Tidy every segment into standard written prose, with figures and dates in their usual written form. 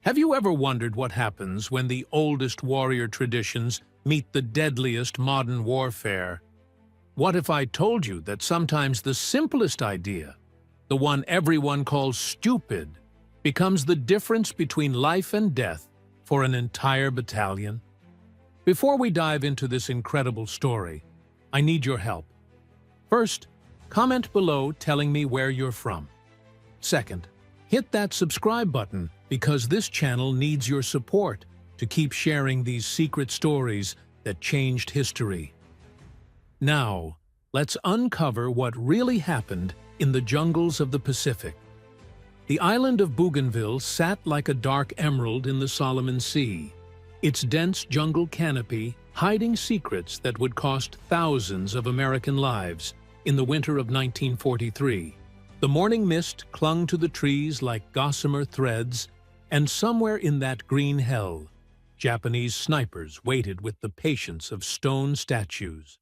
Have you ever wondered what happens when the oldest warrior traditions meet the deadliest modern warfare? What if I told you that sometimes the simplest idea, the one everyone calls stupid, becomes the difference between life and death for an entire battalion? Before we dive into this incredible story, I need your help. First, comment below telling me where you're from. Second, hit that subscribe button because this channel needs your support to keep sharing these secret stories that changed history. Now, let's uncover what really happened in the jungles of the Pacific. The island of Bougainville sat like a dark emerald in the Solomon Sea, its dense jungle canopy hiding secrets that would cost thousands of American lives in the winter of 1943. The morning mist clung to the trees like gossamer threads, and somewhere in that green hell, Japanese snipers waited with the patience of stone statues.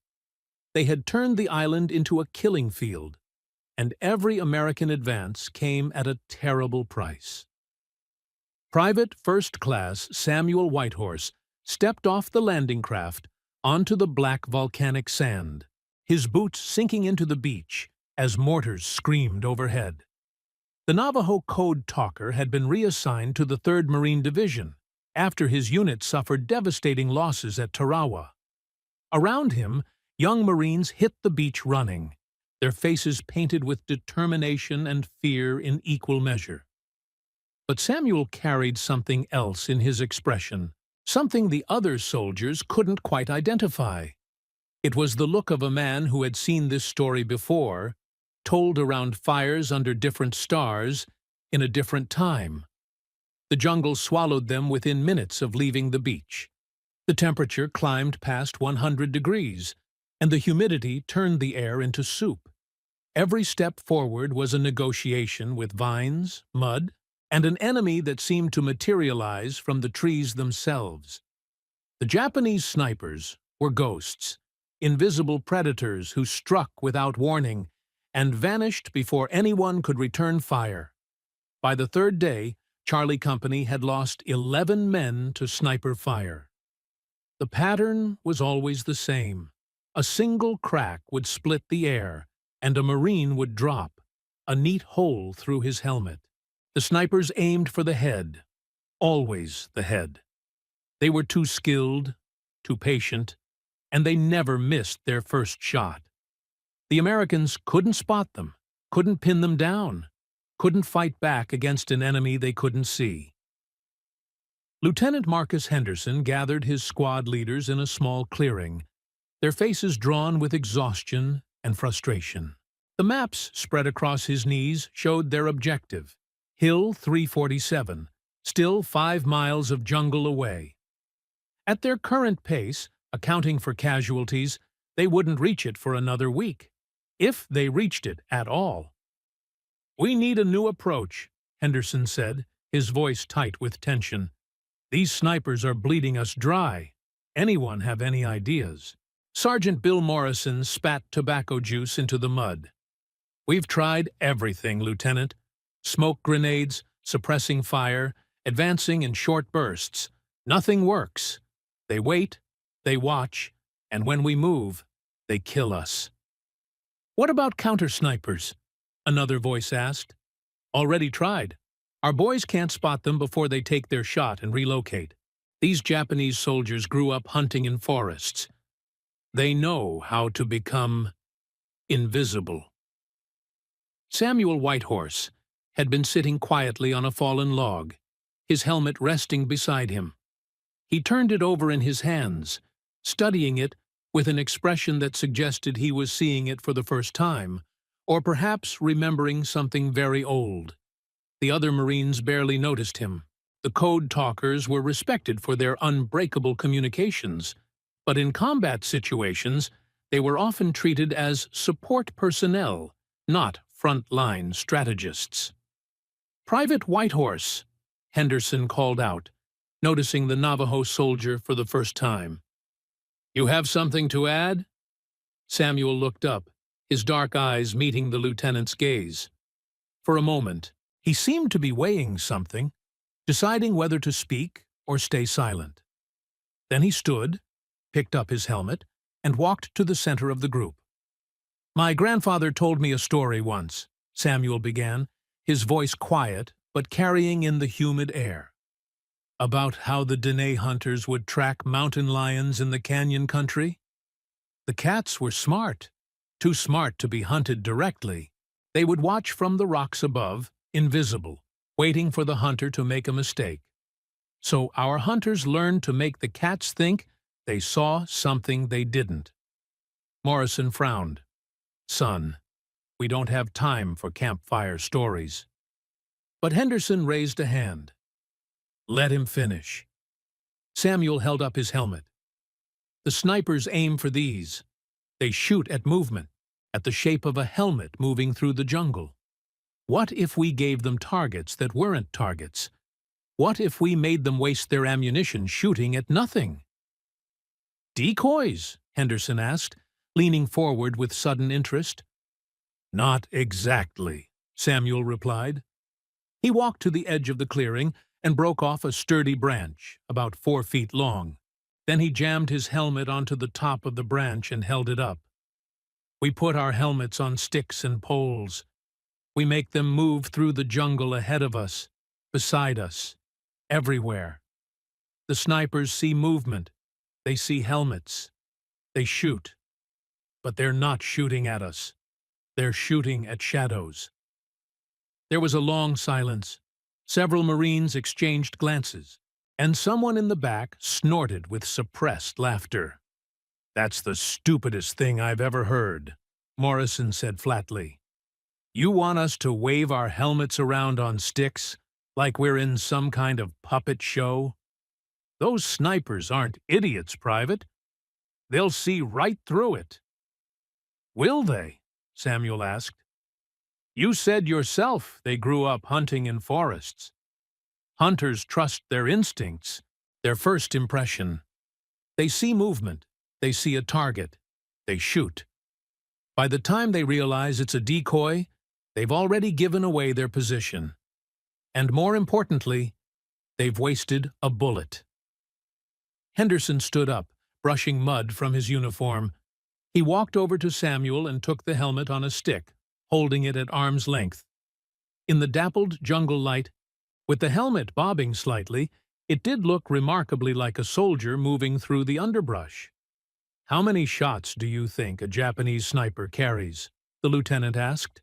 They had turned the island into a killing field, and every American advance came at a terrible price. Private First Class Samuel Whitehorse stepped off the landing craft onto the black volcanic sand, his boots sinking into the beach as mortars screamed overhead. The Navajo code talker had been reassigned to the 3rd Marine Division after his unit suffered devastating losses at Tarawa. Around him, young Marines hit the beach running, their faces painted with determination and fear in equal measure. But Samuel carried something else in his expression, something the other soldiers couldn't quite identify. It was the look of a man who had seen this story before, told around fires under different stars, in a different time. The jungle swallowed them within minutes of leaving the beach. The temperature climbed past 100 degrees, and the humidity turned the air into soup. Every step forward was a negotiation with vines, mud, and an enemy that seemed to materialize from the trees themselves. The Japanese snipers were ghosts, invisible predators who struck without warning and vanished before anyone could return fire. By the 3rd day, Charlie Company had lost 11 men to sniper fire. The pattern was always the same. A single crack would split the air, and a Marine would drop, a neat hole through his helmet. The snipers aimed for the head, always the head. They were too skilled, too patient, and they never missed their first shot. The Americans couldn't spot them, couldn't pin them down, couldn't fight back against an enemy they couldn't see. Lieutenant Marcus Henderson gathered his squad leaders in a small clearing, their faces drawn with exhaustion and frustration. The maps spread across his knees showed their objective, Hill 347, still 5 miles of jungle away. At their current pace, accounting for casualties, they wouldn't reach it for another week, if they reached it at all. "We need a new approach," Henderson said, his voice tight with tension. "These snipers are bleeding us dry. Anyone have any ideas?" Sergeant Bill Morrison spat tobacco juice into the mud. "We've tried everything, Lieutenant. Smoke grenades, suppressing fire, advancing in short bursts. Nothing works. They wait, they watch, and when we move, they kill us." "What about counter-snipers?" another voice asked. "Already tried. Our boys can't spot them before they take their shot and relocate. These Japanese soldiers grew up hunting in forests. They know how to become invisible." Samuel Whitehorse had been sitting quietly on a fallen log, his helmet resting beside him. He turned it over in his hands, studying it with an expression that suggested he was seeing it for the first time, or perhaps remembering something very old. The other Marines barely noticed him. The code talkers were respected for their unbreakable communications, but in combat situations, they were often treated as support personnel, not front-line strategists. "Private Whitehorse," Henderson called out, noticing the Navajo soldier for the first time. "You have something to add?" Samuel looked up, his dark eyes meeting the lieutenant's gaze. For a moment, he seemed to be weighing something. deciding whether to speak or stay silent. Then he stood, picked up his helmet, and walked to the center of the group. "My grandfather told me a story once," Samuel began, his voice quiet but carrying in the humid air, "about how the Dene hunters would track mountain lions in the canyon country. The cats were smart, too smart to be hunted directly. They would watch from the rocks above, invisible, waiting for the hunter to make a mistake. So our hunters learned to make the cats think they saw something they didn't." Morrison frowned. "Son, we don't have time for campfire stories." But Henderson raised a hand. "Let him finish." Samuel held up his helmet. "The snipers aim for these. They shoot at movement, at the shape of a helmet moving through the jungle. What if we gave them targets that weren't targets? What if we made them waste their ammunition shooting at nothing?" "Decoys?" Henderson asked, leaning forward with sudden interest. "Not exactly," Samuel replied. He walked to the edge of the clearing and broke off a sturdy branch, about 4 feet long. Then he jammed his helmet onto the top of the branch and held it up. "We put our helmets on sticks and poles. We make them move through the jungle ahead of us, beside us, everywhere. The snipers see movement. They see helmets. They shoot. But they're not shooting at us. They're shooting at shadows." There was a long silence. Several Marines exchanged glances, and someone in the back snorted with suppressed laughter. "That's the stupidest thing I've ever heard," Morrison said flatly. "You want us to wave our helmets around on sticks, like we're in some kind of puppet show? Those snipers aren't idiots, Private. They'll see right through it." "Will they?" Samuel asked. "You said yourself they grew up hunting in forests. Hunters trust their instincts, their first impression. They see movement, they see a target, they shoot. By the time they realize it's a decoy, they've already given away their position. And more importantly, they've wasted a bullet." Henderson stood up, brushing mud from his uniform. He walked over to Samuel and took the helmet on a stick, holding it at arm's length. In the dappled jungle light, with the helmet bobbing slightly, it did look remarkably like a soldier moving through the underbrush. "How many shots do you think a Japanese sniper carries?" the lieutenant asked.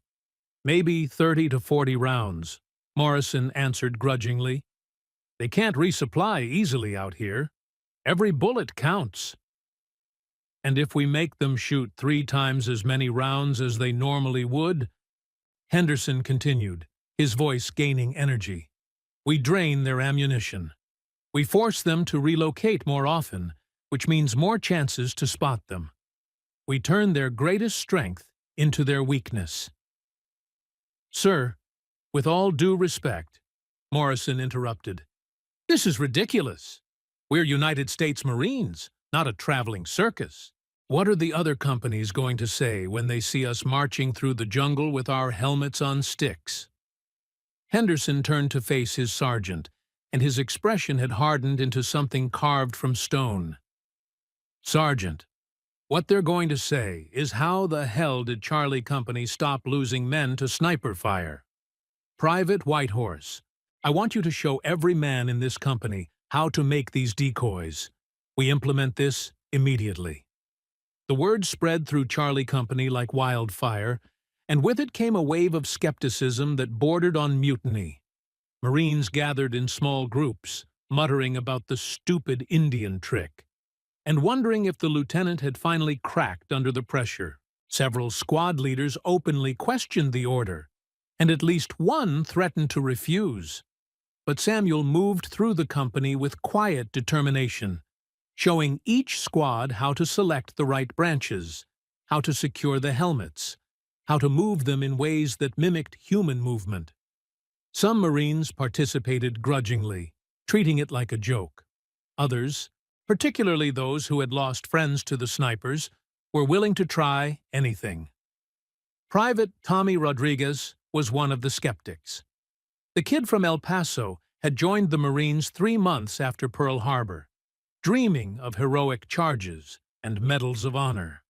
"Maybe 30 to 40 rounds," Morrison answered grudgingly. "They can't resupply easily out here. Every bullet counts. And if we make them shoot 3 times as many rounds as they normally would," Henderson continued, his voice gaining energy, "we drain their ammunition. We force them to relocate more often, which means more chances to spot them. We turn their greatest strength into their weakness." "Sir, with all due respect," Morrison interrupted, "this is ridiculous. We're United States Marines, not a traveling circus. What are the other companies going to say when they see us marching through the jungle with our helmets on sticks?" Henderson turned to face his sergeant, and his expression had hardened into something carved from stone. "Sergeant, what they're going to say is how the hell did Charlie Company stop losing men to sniper fire? Private Whitehorse, I want you to show every man in this company how to make these decoys. We implement this immediately." The word spread through Charlie Company like wildfire, and with it came a wave of skepticism that bordered on mutiny. Marines gathered in small groups, muttering about the stupid Indian trick, and wondering if the lieutenant had finally cracked under the pressure. Several squad leaders openly questioned the order, and at least one threatened to refuse. But Samuel moved through the company with quiet determination, showing each squad how to select the right branches, how to secure the helmets, how to move them in ways that mimicked human movement. Some Marines participated grudgingly, treating it like a joke. Others, particularly those who had lost friends to the snipers, were willing to try anything. Private Tommy Rodriguez was one of the skeptics. The kid from El Paso had joined the Marines 3 months after Pearl Harbor, dreaming of heroic charges and medals of honor.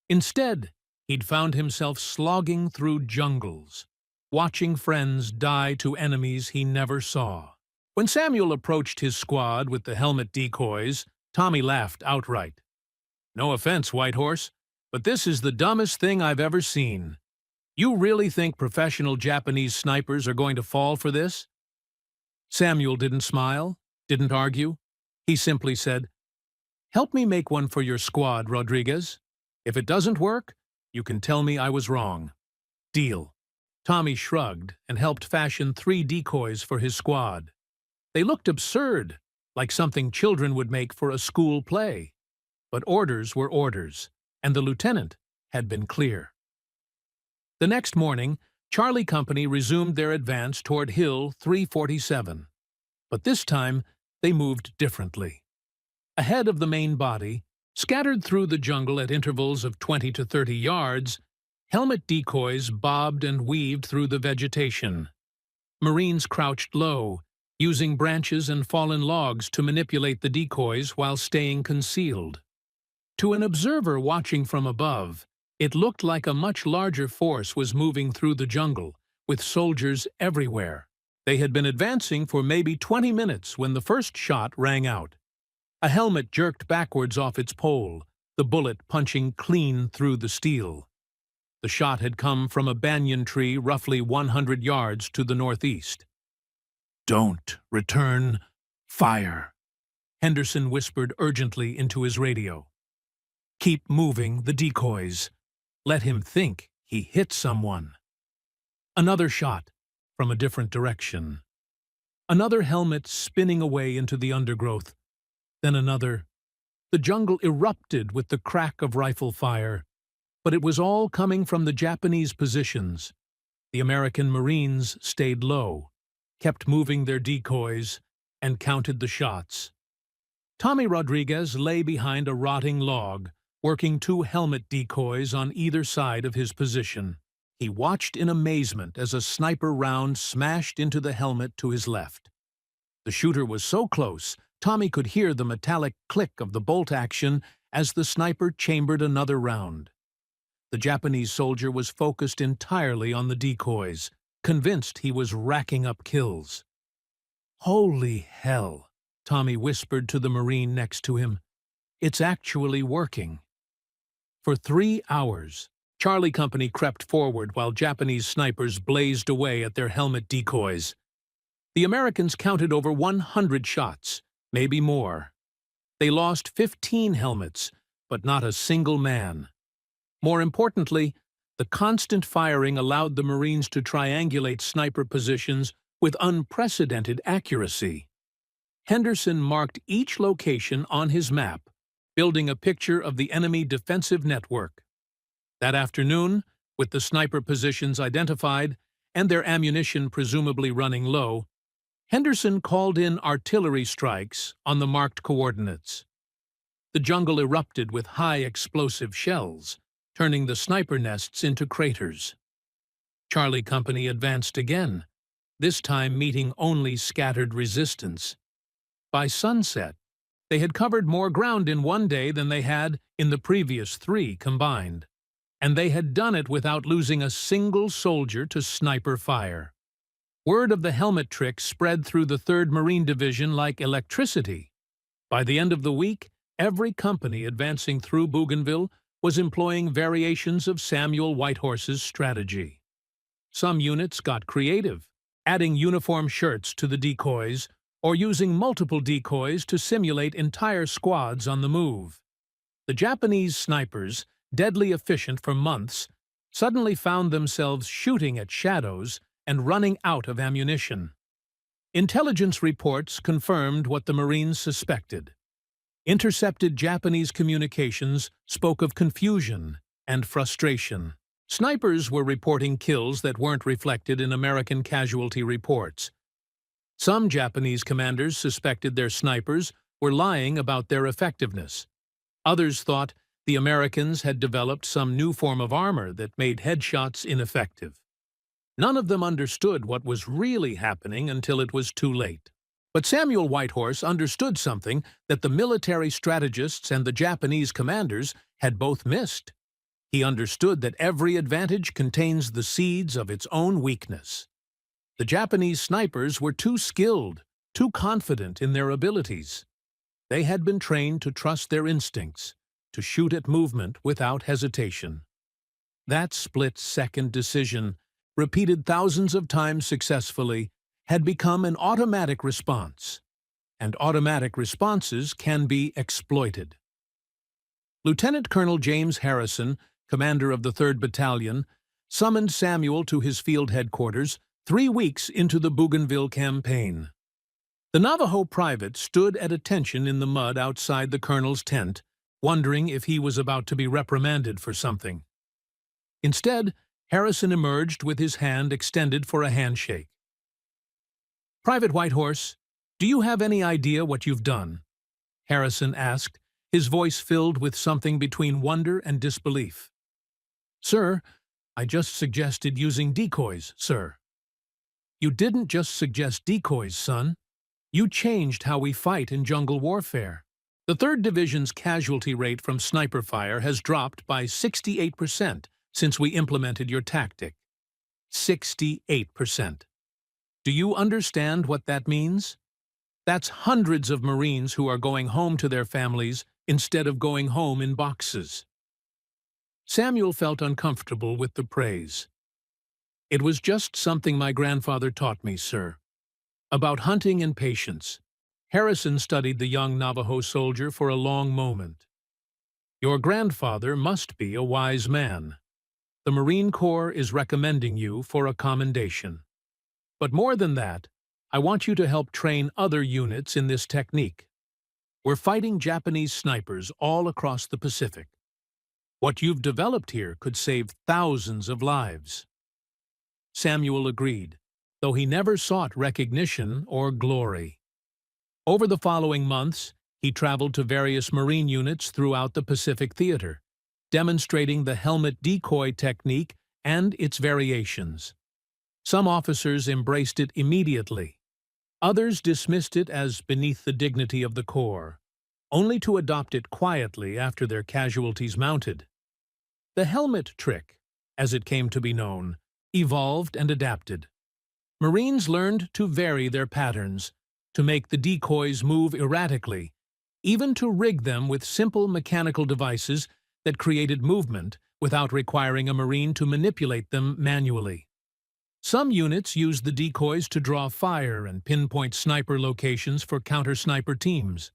Instead, he'd found himself slogging through jungles, watching friends die to enemies he never saw. When Samuel approached his squad with the helmet decoys, Tommy laughed outright. "No offense, White Horse, but this is the dumbest thing I've ever seen. You really think professional Japanese snipers are going to fall for this?" Samuel didn't smile, didn't argue. He simply said, "Help me make one for your squad, Rodriguez. If it doesn't work, you can tell me I was wrong. Deal." Tommy shrugged and helped fashion 3 decoys for his squad. They looked absurd, like something children would make for a school play. But orders were orders, and the lieutenant had been clear. The next morning, Charlie Company resumed their advance toward Hill 347. But this time, they moved differently. Ahead of the main body, scattered through the jungle at intervals of 20 to 30 yards, helmet decoys bobbed and weaved through the vegetation. Marines crouched low, using branches and fallen logs to manipulate the decoys while staying concealed. To an observer watching from above, it looked like a much larger force was moving through the jungle, with soldiers everywhere. They had been advancing for maybe 20 minutes when the first shot rang out. A helmet jerked backwards off its pole, the bullet punching clean through the steel. The shot had come from a banyan tree roughly 100 yards to the northeast. "Don't return fire," Henderson whispered urgently into his radio. "Keep moving the decoys. Let him think he hit someone." Another shot from a different direction. Another helmet spinning away into the undergrowth. Then another. The jungle erupted with the crack of rifle fire, but it was all coming from the Japanese positions. The American Marines stayed low, kept moving their decoys, and counted the shots. Tommy Rodriguez lay behind a rotting log, working 2 helmet decoys on either side of his position. He watched in amazement as a sniper round smashed into the helmet to his left. The shooter was so close, Tommy could hear the metallic click of the bolt action as the sniper chambered another round. The Japanese soldier was focused entirely on the decoys, convinced he was racking up kills. "Holy hell," Tommy whispered to the Marine next to him. "It's actually working." For 3 hours, Charlie Company crept forward while Japanese snipers blazed away at their helmet decoys. The Americans counted over 100 shots, maybe more. They lost 15 helmets, but not a single man. More importantly, the constant firing allowed the Marines to triangulate sniper positions with unprecedented accuracy. Henderson marked each location on his map, building a picture of the enemy defensive network. That afternoon, with the sniper positions identified and their ammunition presumably running low, Henderson called in artillery strikes on the marked coordinates. The jungle erupted with high explosive shells, turning the sniper nests into craters. Charlie Company advanced again, this time meeting only scattered resistance. By sunset, they had covered more ground in one day than they had in the previous 3 combined, and they had done it without losing a single soldier to sniper fire. Word of the helmet trick spread through the 3rd Marine Division like electricity. By the end of the week, every company advancing through Bougainville was employing variations of Samuel Whitehorse's strategy. Some units got creative, adding uniform shirts to the decoys or using multiple decoys to simulate entire squads on the move. The Japanese snipers, deadly efficient for months, suddenly found themselves shooting at shadows and running out of ammunition. Intelligence reports confirmed what the Marines suspected. Intercepted Japanese communications spoke of confusion and frustration. Snipers were reporting kills that weren't reflected in American casualty reports. Some Japanese commanders suspected their snipers were lying about their effectiveness. Others thought the Americans had developed some new form of armor that made headshots ineffective. None of them understood what was really happening until it was too late. But Samuel Whitehorse understood something that the military strategists and the Japanese commanders had both missed. He understood that every advantage contains the seeds of its own weakness. The Japanese snipers were too skilled, too confident in their abilities. They had been trained to trust their instincts, to shoot at movement without hesitation. That split-second decision, repeated thousands of times successfully, had become an automatic response, and automatic responses can be exploited. Lieutenant Colonel James Harrison, commander of the 3rd Battalion, summoned Samuel to his field headquarters 3 weeks into the Bougainville campaign. The Navajo private stood at attention in the mud outside the colonel's tent, wondering if he was about to be reprimanded for something. Instead, Harrison emerged with his hand extended for a handshake. "Private Whitehorse, do you have any idea what you've done?" Harrison asked, his voice filled with something between wonder and disbelief. "Sir, I just suggested using decoys, sir." "You didn't just suggest decoys, son. You changed how we fight in jungle warfare. The 3rd Division's casualty rate from sniper fire has dropped by 68% since we implemented your tactic. 68%. Do you understand what that means? That's hundreds of Marines who are going home to their families instead of going home in boxes." Samuel felt uncomfortable with the praise. "It was just something my grandfather taught me, sir. About hunting and patience." Harrison studied the young Navajo soldier for a long moment. "Your grandfather must be a wise man. The Marine Corps is recommending you for a commendation. But more than that, I want you to help train other units in this technique. We're fighting Japanese snipers all across the Pacific. What you've developed here could save thousands of lives." Samuel agreed, though he never sought recognition or glory. Over the following months, he traveled to various Marine units throughout the Pacific Theater, demonstrating the helmet decoy technique and its variations. Some officers embraced it immediately. Others dismissed it as beneath the dignity of the Corps, only to adopt it quietly after their casualties mounted. The helmet trick, as it came to be known, evolved and adapted. Marines learned to vary their patterns, to make the decoys move erratically, even to rig them with simple mechanical devices that created movement without requiring a Marine to manipulate them manually. Some units used the decoys to draw fire and pinpoint sniper locations for counter-sniper teams.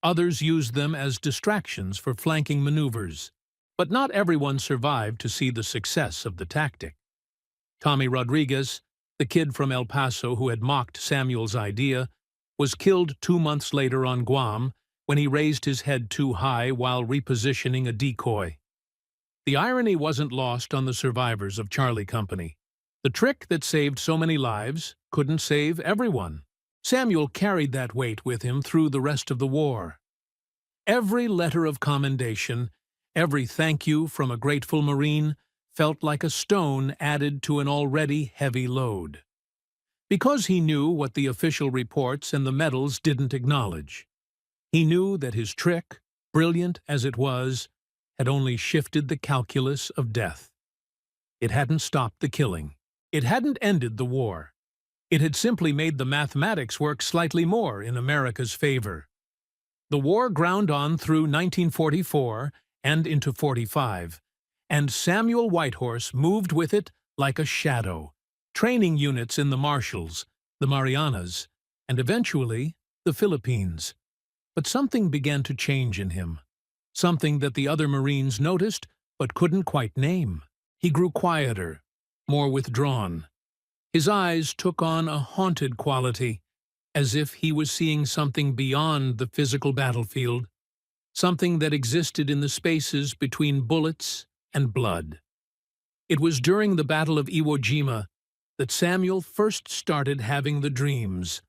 Others used them as distractions for flanking maneuvers. But not everyone survived to see the success of the tactic. Tommy Rodriguez, the kid from El Paso who had mocked Samuel's idea, was killed 2 months later on Guam when he raised his head too high while repositioning a decoy. The irony wasn't lost on the survivors of Charlie Company. The trick that saved so many lives couldn't save everyone. Samuel carried that weight with him through the rest of the war. Every letter of commendation, every thank you from a grateful Marine, felt like a stone added to an already heavy load. Because he knew what the official reports and the medals didn't acknowledge. He knew that his trick, brilliant as it was, had only shifted the calculus of death. It hadn't stopped the killing. It hadn't ended the war. It had simply made the mathematics work slightly more in America's favor. The war ground on through 1944 and into 45, and Samuel Whitehorse moved with it like a shadow, training units in the Marshalls, the Marianas, and eventually the Philippines. But something began to change in him, something that the other Marines noticed but couldn't quite name. He grew quieter, more withdrawn. His eyes took on a haunted quality, as if he was seeing something beyond the physical battlefield, something that existed in the spaces between bullets and blood. It was during the Battle of Iwo Jima that Samuel first started having the dreams.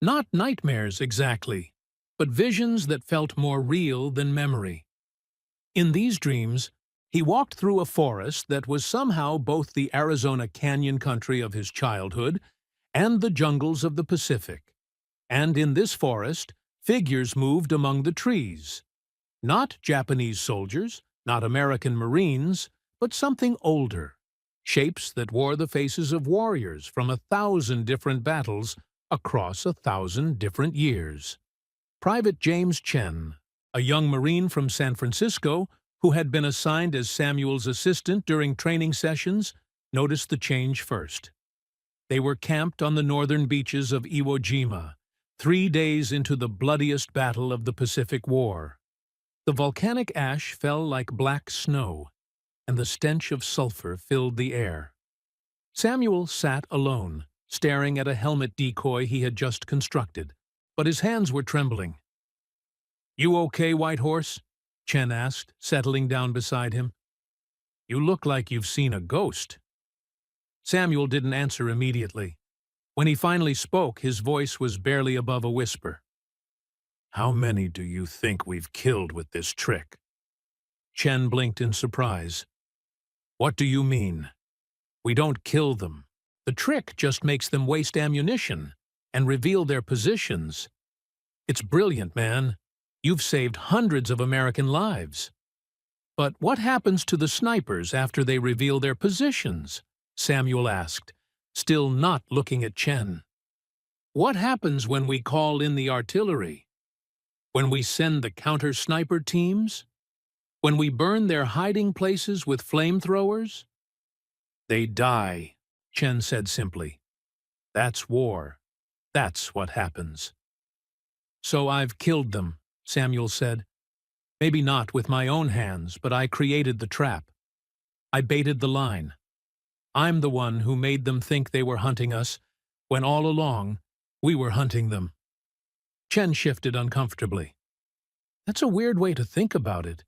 Not nightmares exactly, but visions that felt more real than memory. In these dreams, He walked through a forest that was somehow both the Arizona canyon country of his childhood and the jungles of the Pacific. And in this forest, figures moved among the trees. Not Japanese soldiers, not American Marines, but something older. Shapes that wore the faces of warriors from 1,000 different battles across 1,000 different years. Private James Chen, a young Marine from San Francisco who had been assigned as Samuel's assistant during training sessions, noticed the change first. They were camped on the northern beaches of Iwo Jima, 3 days into the bloodiest battle of the Pacific War. The volcanic ash fell like black snow, and the stench of sulfur filled the air. Samuel sat alone, staring at a helmet decoy he had just constructed, but his hands were trembling. "You okay, White Horse?" Chen asked, settling down beside him. "You look like you've seen a ghost." Samuel didn't answer immediately. When he finally spoke, his voice was barely above a whisper. "How many do you think we've killed with this trick?" Chen blinked in surprise. "What do you mean? We don't kill them. The trick just makes them waste ammunition and reveal their positions. It's brilliant, man. You've saved hundreds of American lives." "But what happens to the snipers after they reveal their positions?" Samuel asked, still not looking at Chen. "What happens when we call in the artillery? When we send the counter-sniper teams? When we burn their hiding places with flamethrowers?" "They die," Chen said simply. "That's war. That's what happens." "So I've killed them," Samuel said. "Maybe not with my own hands, but I created the trap. I baited the line. I'm the one who made them think they were hunting us, when all along we were hunting them." Chen shifted uncomfortably. "That's a weird way to think about it.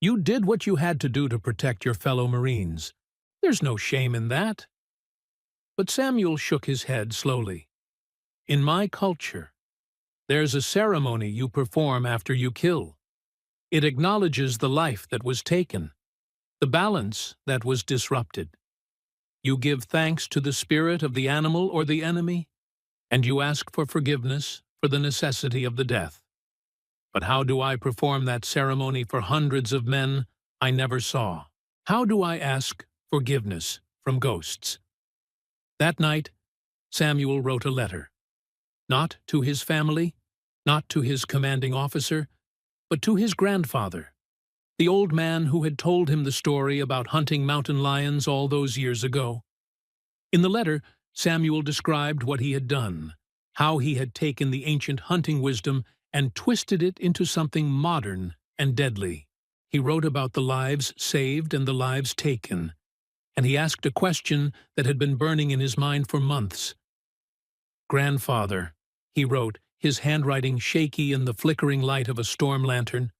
You did what you had to do to protect your fellow Marines. There's no shame in that." But Samuel shook his head slowly. "In my culture, there's a ceremony you perform after you kill. It acknowledges the life that was taken, the balance that was disrupted. You give thanks to the spirit of the animal or the enemy, and you ask for forgiveness for the necessity of the death. But how do I perform that ceremony for hundreds of men I never saw? How do I ask forgiveness from ghosts?" That night, Samuel wrote a letter. Not to his family, not to his commanding officer, but to his grandfather, the old man who had told him the story about hunting mountain lions all those years ago. In the letter, Samuel described what he had done, how he had taken the ancient hunting wisdom and twisted it into something modern and deadly. He wrote about the lives saved and the lives taken, and he asked a question that had been burning in his mind for months. "Grandfather," he wrote, his handwriting shaky in the flickering light of a storm lantern,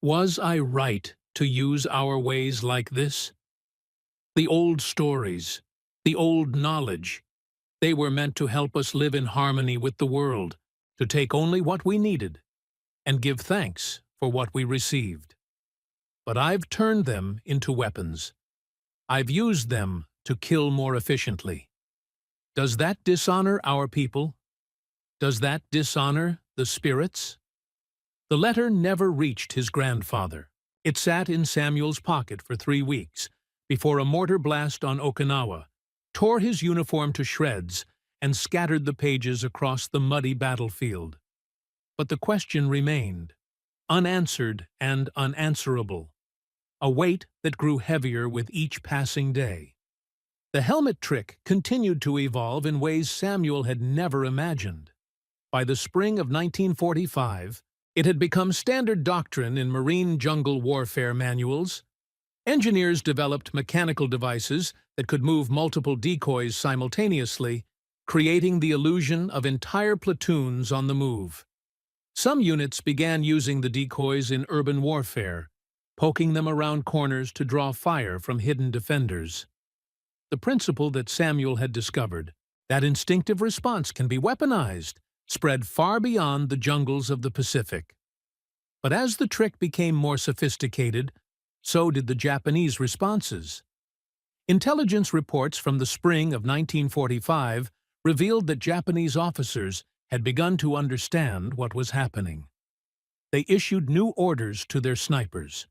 "was I right to use our ways like this? The old stories, the old knowledge, they were meant to help us live in harmony with the world, to take only what we needed, and give thanks for what we received. But I've turned them into weapons. I've used them to kill more efficiently. Does that dishonor our people? Does that dishonor the spirits?" The letter never reached his grandfather. It sat in Samuel's pocket for 3 weeks, before a mortar blast on Okinawa tore his uniform to shreds and scattered the pages across the muddy battlefield. But the question remained, unanswered and unanswerable, a weight that grew heavier with each passing day. The helmet trick continued to evolve in ways Samuel had never imagined. By the spring of 1945, it had become standard doctrine in Marine jungle warfare manuals. Engineers developed mechanical devices that could move multiple decoys simultaneously, creating the illusion of entire platoons on the move. Some units began using the decoys in urban warfare, poking them around corners to draw fire from hidden defenders. The principle that Samuel had discovered, that instinctive response can be weaponized, spread far beyond the jungles of the Pacific. But as the trick became more sophisticated, So did the Japanese responses. Intelligence reports from the spring of 1945 revealed that Japanese officers had begun to understand what was happening. They issued new orders to their snipers.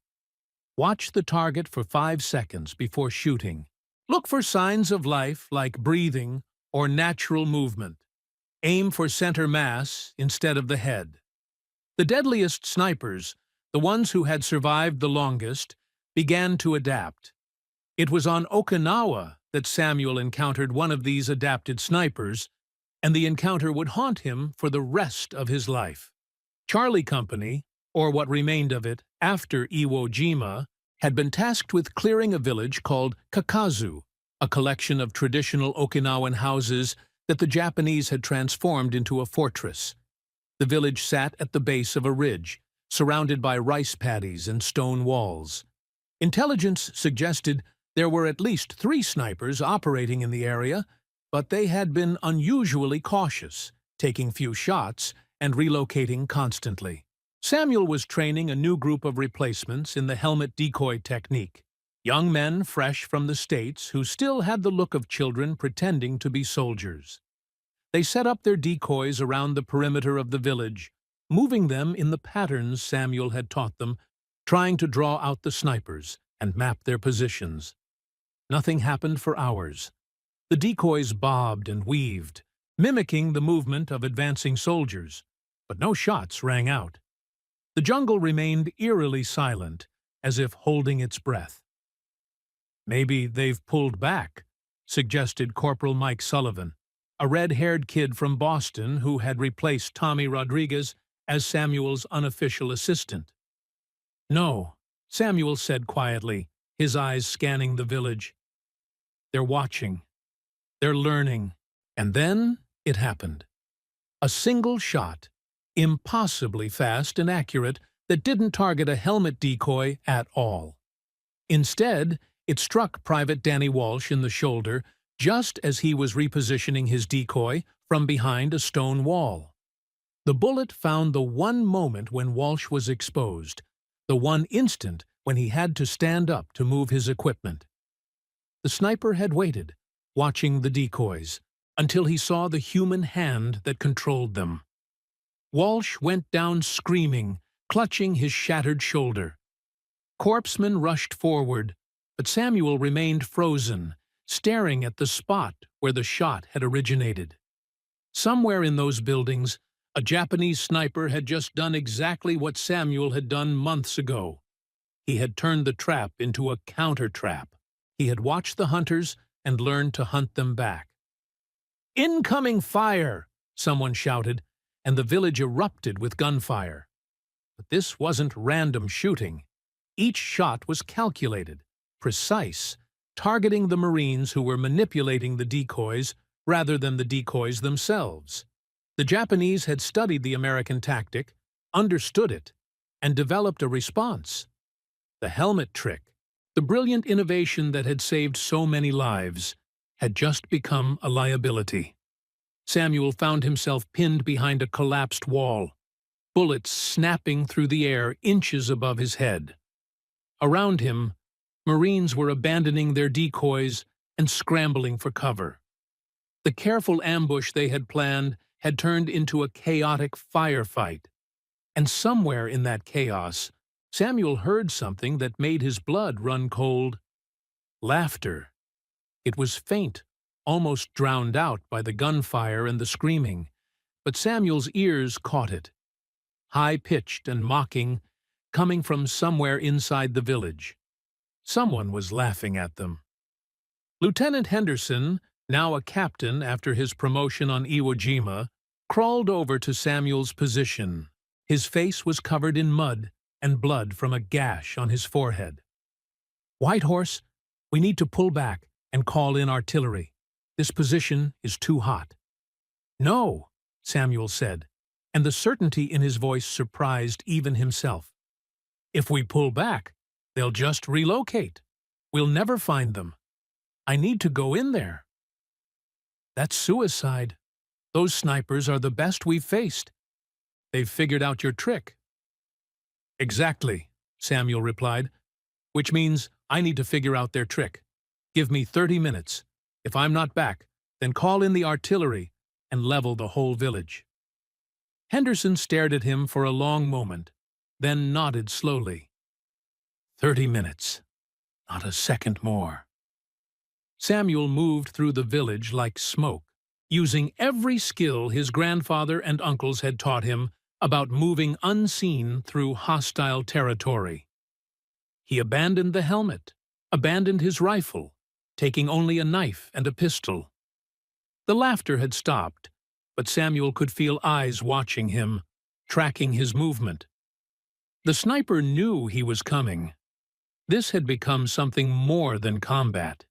Watch the target for 5 seconds before shooting. Look for signs of life like breathing or natural movement. Aim for center mass instead of the head. The deadliest snipers, the ones who had survived the longest, began to adapt. It was on Okinawa that Samuel encountered one of these adapted snipers, and the encounter would haunt him for the rest of his life. Charlie Company, or what remained of it after Iwo Jima, had been tasked with clearing a village called Kakazu, a collection of traditional Okinawan houses that the Japanese had transformed into a fortress. The village sat at the base of a ridge, surrounded by rice paddies and stone walls. Intelligence suggested there were at least 3 snipers operating in the area, but they had been unusually cautious, taking few shots and relocating constantly. Samuel was training a new group of replacements in the helmet decoy technique, young men fresh from the States who still had the look of children pretending to be soldiers. They set up their decoys around the perimeter of the village, moving them in the patterns Samuel had taught them, trying to draw out the snipers and map their positions. Nothing happened for hours. The decoys bobbed and weaved, mimicking the movement of advancing soldiers, but no shots rang out. The jungle remained eerily silent, as if holding its breath. "Maybe they've pulled back," suggested Corporal Mike Sullivan, a red-haired kid from Boston who had replaced Tommy Rodriguez as Samuel's unofficial assistant. "No," Samuel said quietly, his eyes scanning the village. "They're watching. They're learning." And then it happened. A single shot, impossibly fast and accurate, that didn't target a helmet decoy at all. Instead, it struck Private Danny Walsh in the shoulder just as he was repositioning his decoy from behind a stone wall. The bullet found the one moment when Walsh was exposed, the one instant when he had to stand up to move his equipment. The sniper had waited, watching the decoys, until he saw the human hand that controlled them. Walsh went down screaming, clutching his shattered shoulder. Corpsmen rushed forward, but Samuel remained frozen, staring at the spot where the shot had originated. Somewhere in those buildings, a Japanese sniper had just done exactly what Samuel had done months ago. He had turned the trap into a counter-trap. He had watched the hunters and learned to hunt them back. "Incoming fire!" someone shouted, and the village erupted with gunfire. But this wasn't random shooting. Each shot was calculated, precise, targeting the Marines who were manipulating the decoys rather than the decoys themselves. The Japanese had studied the American tactic, understood it, and developed a response. The helmet trick, the brilliant innovation that had saved so many lives, had just become a liability. Samuel found himself pinned behind a collapsed wall, bullets snapping through the air inches above his head. Around him, Marines were abandoning their decoys and scrambling for cover. The careful ambush they had planned had turned into a chaotic firefight. And somewhere in that chaos, Samuel heard something that made his blood run cold. Laughter. It was faint, almost drowned out by the gunfire and the screaming, but Samuel's ears caught it. High-pitched and mocking, coming from somewhere inside the village. Someone was laughing at them. Lieutenant Henderson, now a captain after his promotion on Iwo Jima, crawled over to Samuel's position. His face was covered in mud and blood from a gash on his forehead. "Whitehorse, we need to pull back and call in artillery. This position is too hot." "No," Samuel said, and the certainty in his voice surprised even himself. "If we pull back, they'll just relocate. We'll never find them. I need to go in there." "That's suicide. Those snipers are the best we've faced. They've figured out your trick." "Exactly," Samuel replied. which means I need to figure out their trick. Give me 30 minutes. If I'm not back, then call in the artillery and level the whole village." Henderson stared at him for a long moment, then nodded slowly. 30 minutes. Not a second more. Samuel moved through the village like smoke, using every skill his grandfather and uncles had taught him about moving unseen through hostile territory. He abandoned the helmet, abandoned his rifle, taking only a knife and a pistol. The laughter had stopped, but Samuel could feel eyes watching him, tracking his movement. The sniper knew he was coming. This had become something more than combat.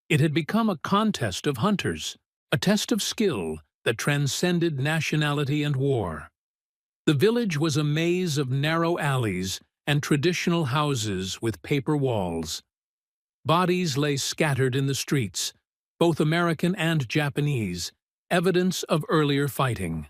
It had become a contest of hunters, a test of skill that transcended nationality and war. The village was a maze of narrow alleys and traditional houses with paper walls. Bodies lay scattered in the streets, both American and Japanese, evidence of earlier fighting.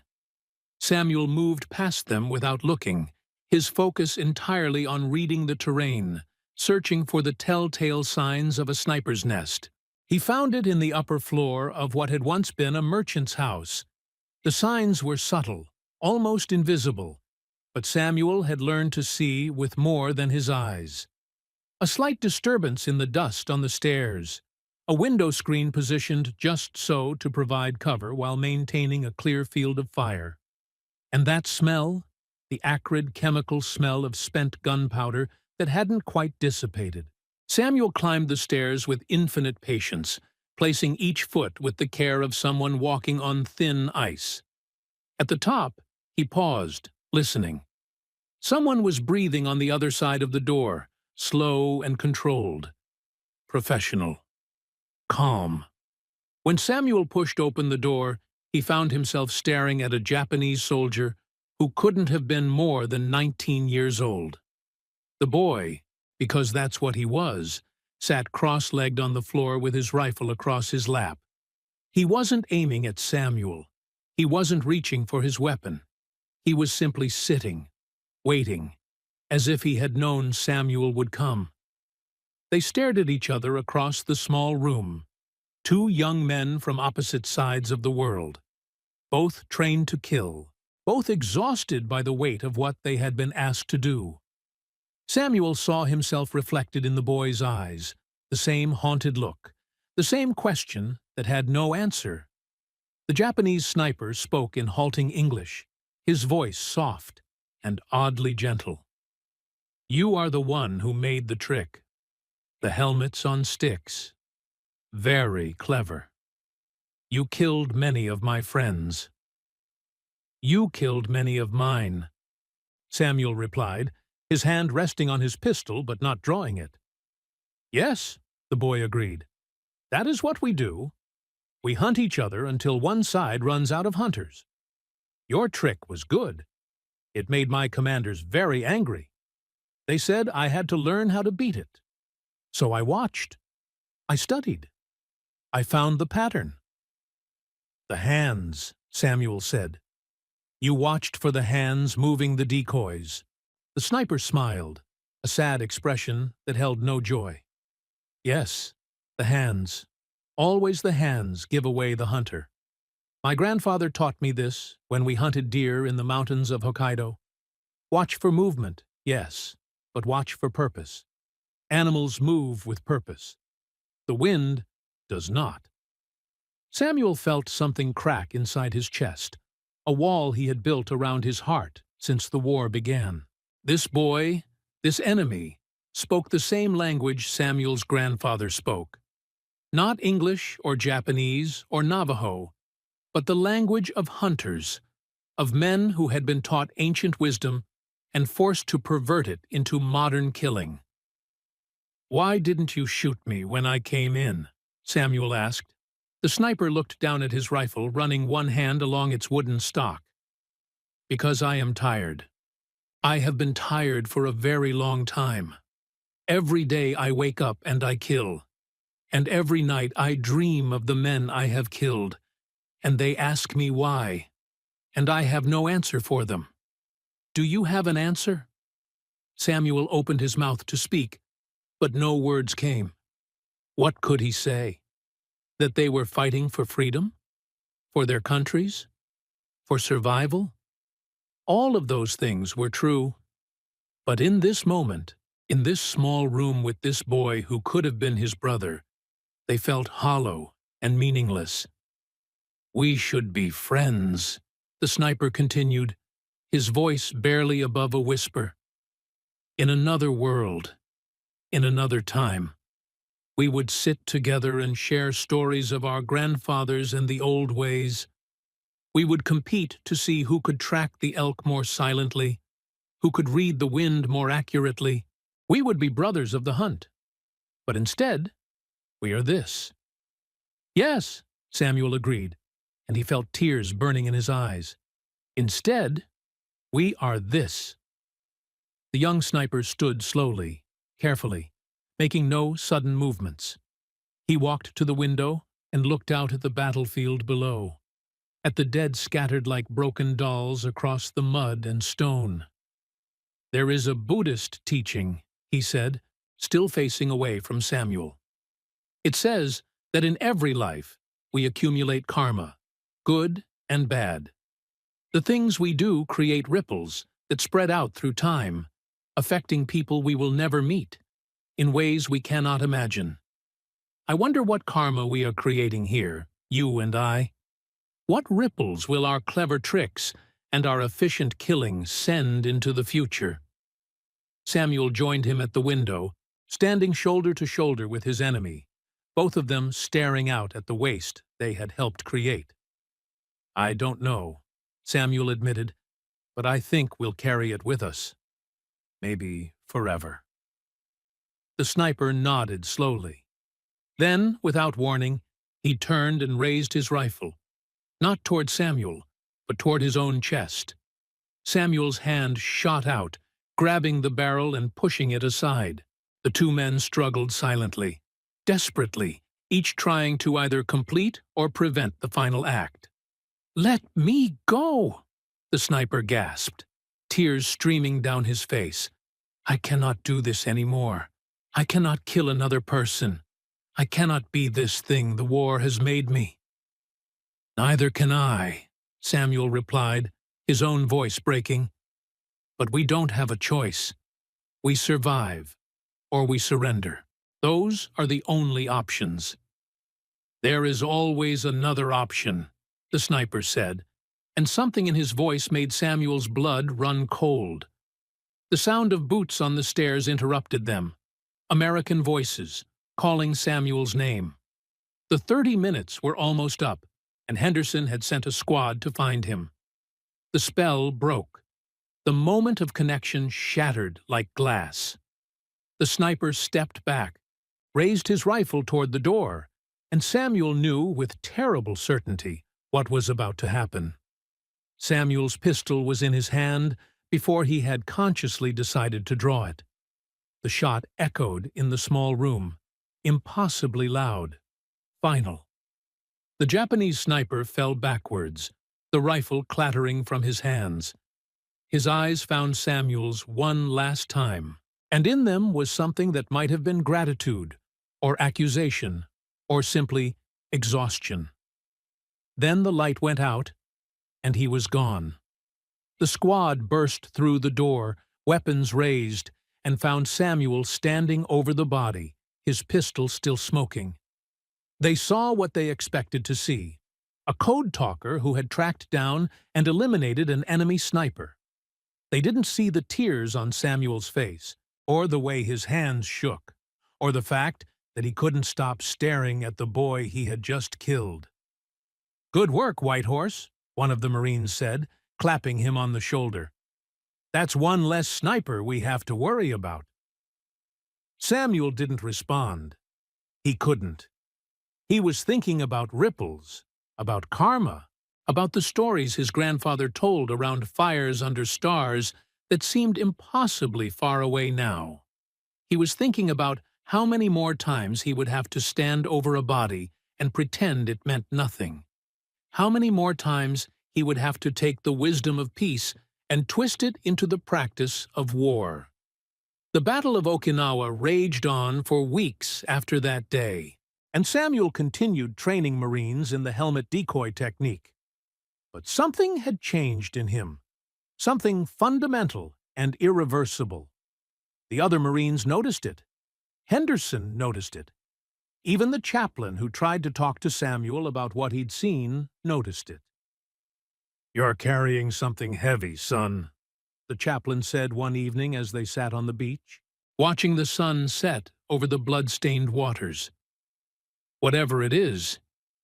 Samuel moved past them without looking, his focus entirely on reading the terrain, searching for the telltale signs of a sniper's nest. He found it in the upper floor of what had once been a merchant's house. The signs were subtle, almost invisible, but Samuel had learned to see with more than his eyes. A slight disturbance in the dust on the stairs, a window screen positioned just so to provide cover while maintaining a clear field of fire. And that smell, the acrid chemical smell of spent gunpowder that hadn't quite dissipated. Samuel climbed the stairs with infinite patience, placing each foot with the care of someone walking on thin ice. At the top, he paused, listening. Someone was breathing on the other side of the door, slow and controlled. Professional. Calm. When Samuel pushed open the door, he found himself staring at a Japanese soldier who couldn't have been more than 19 years old. The boy, because that's what he was, sat cross-legged on the floor with his rifle across his lap. He wasn't aiming at Samuel. He wasn't reaching for his weapon. He was simply sitting, waiting, as if he had known Samuel would come. They stared at each other across the small room, two young men from opposite sides of the world, both trained to kill, both exhausted by the weight of what they had been asked to do. Samuel saw himself reflected in the boy's eyes, the same haunted look, the same question that had no answer. The Japanese sniper spoke in halting English, his voice soft and oddly gentle. "You are the one who made the trick. The helmets on sticks. Very clever. You killed many of my friends." "You killed many of mine," Samuel replied, his hand resting on his pistol but not drawing it. "Yes," the boy agreed. "That is what we do. We hunt each other until one side runs out of hunters. Your trick was good. It made my commanders very angry. They said I had to learn how to beat it. So I watched. I studied. I found the pattern." "The hands," Samuel said. "You watched for the hands moving the decoys." The sniper smiled, a sad expression that held no joy. "Yes, the hands. Always the hands give away the hunter. My grandfather taught me this when we hunted deer in the mountains of Hokkaido. Watch for movement, yes, but watch for purpose. Animals move with purpose. The wind does not." Samuel felt something crack inside his chest, a wall he had built around his heart since the war began. This boy, this enemy, spoke the same language Samuel's grandfather spoke. Not English or Japanese or Navajo, but the language of hunters, of men who had been taught ancient wisdom and forced to pervert it into modern killing. "Why didn't you shoot me when I came in?" Samuel asked. The sniper looked down at his rifle, running one hand along its wooden stock. "Because I am tired. I have been tired for a very long time. Every day I wake up and I kill. And every night I dream of the men I have killed. And they ask me why. And I have no answer for them. Do you have an answer?" Samuel opened his mouth to speak, But no words came. What could he say? That they were fighting for freedom? For their countries? For survival? All of those things were true. But in this moment, in this small room with this boy who could have been his brother, they felt hollow and meaningless. "We should be friends," the sniper continued, his voice barely above a whisper. "In another world, in another time, we would sit together and share stories of our grandfathers and the old ways. We would compete to see who could track the elk more silently, who could read the wind more accurately. We would be brothers of the hunt. But instead, we are this." "Yes," Samuel agreed, and he felt tears burning in his eyes. "Instead, we are this." The young sniper stood slowly, carefully, making no sudden movements. He walked to the window and looked out at the battlefield below, at the dead scattered like broken dolls across the mud and stone. "There is a Buddhist teaching," he said, still facing away from Samuel. "It says that in every life we accumulate karma, good and bad. The things we do create ripples that spread out through time, affecting people we will never meet, in ways we cannot imagine. I wonder what karma we are creating here, you and I. What ripples will our clever tricks and our efficient killing send into the future?" Samuel joined him at the window, standing shoulder to shoulder with his enemy, both of them staring out at the waste they had helped create. "I don't know," Samuel admitted, "but I think we'll carry it with us. Maybe forever." The sniper nodded slowly. Then, without warning, he turned and raised his rifle, not toward Samuel, but toward his own chest. Samuel's hand shot out, grabbing the barrel and pushing it aside. The two men struggled silently, desperately, each trying to either complete or prevent the final act. "Let me go!" the sniper gasped, tears streaming down his face. "I cannot do this anymore. I cannot kill another person. I cannot be this thing the war has made me." "Neither can I," Samuel replied, his own voice breaking. "But we don't have a choice. We survive, or we surrender. Those are the only options." "There is always another option," the sniper said, and something in his voice made Samuel's blood run cold. The sound of boots on the stairs interrupted them. American voices, calling Samuel's name. The 30 minutes were almost up, and Henderson had sent a squad to find him. The spell broke. The moment of connection shattered like glass. The sniper stepped back, raised his rifle toward the door, and Samuel knew with terrible certainty what was about to happen. Samuel's pistol was in his hand before he had consciously decided to draw it. The shot echoed in the small room, impossibly loud, final. The Japanese sniper fell backwards, the rifle clattering from his hands. His eyes found Samuel's one last time, and in them was something that might have been gratitude, or accusation, or simply exhaustion. Then the light went out, and he was gone. The squad burst through the door, weapons raised, and found Samuel standing over the body, his pistol still smoking. They saw what they expected to see: a code talker who had tracked down and eliminated an enemy sniper. They didn't see the tears on Samuel's face, or the way his hands shook, or the fact that he couldn't stop staring at the boy he had just killed. "Good work, White Horse," one of the Marines said, clapping him on the shoulder. "That's one less sniper we have to worry about." Samuel didn't respond. He couldn't. He was thinking about ripples, about karma, about the stories his grandfather told around fires under stars that seemed impossibly far away now. He was thinking about how many more times he would have to stand over a body and pretend it meant nothing. How many more times he would have to take the wisdom of peace and twist it into the practice of war. The Battle of Okinawa raged on for weeks after that day, and Samuel continued training Marines in the helmet decoy technique. But something had changed in him, something fundamental and irreversible. The other Marines noticed it. Henderson noticed it. Even the chaplain who tried to talk to Samuel about what he'd seen noticed it. "You're carrying something heavy, son," the chaplain said one evening as they sat on the beach, watching the sun set over the blood-stained waters. "Whatever it is,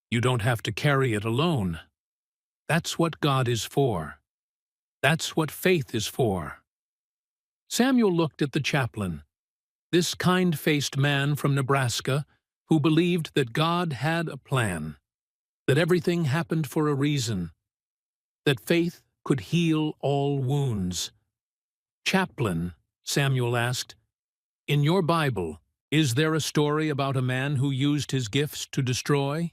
you don't have to carry it alone. That's what God is for. That's what faith is for." Samuel looked at the chaplain, this kind-faced man from Nebraska who believed that God had a plan, that everything happened for a reason, that faith could heal all wounds. "Chaplain," Samuel asked, "in your Bible, is there a story about a man who used his gifts to destroy?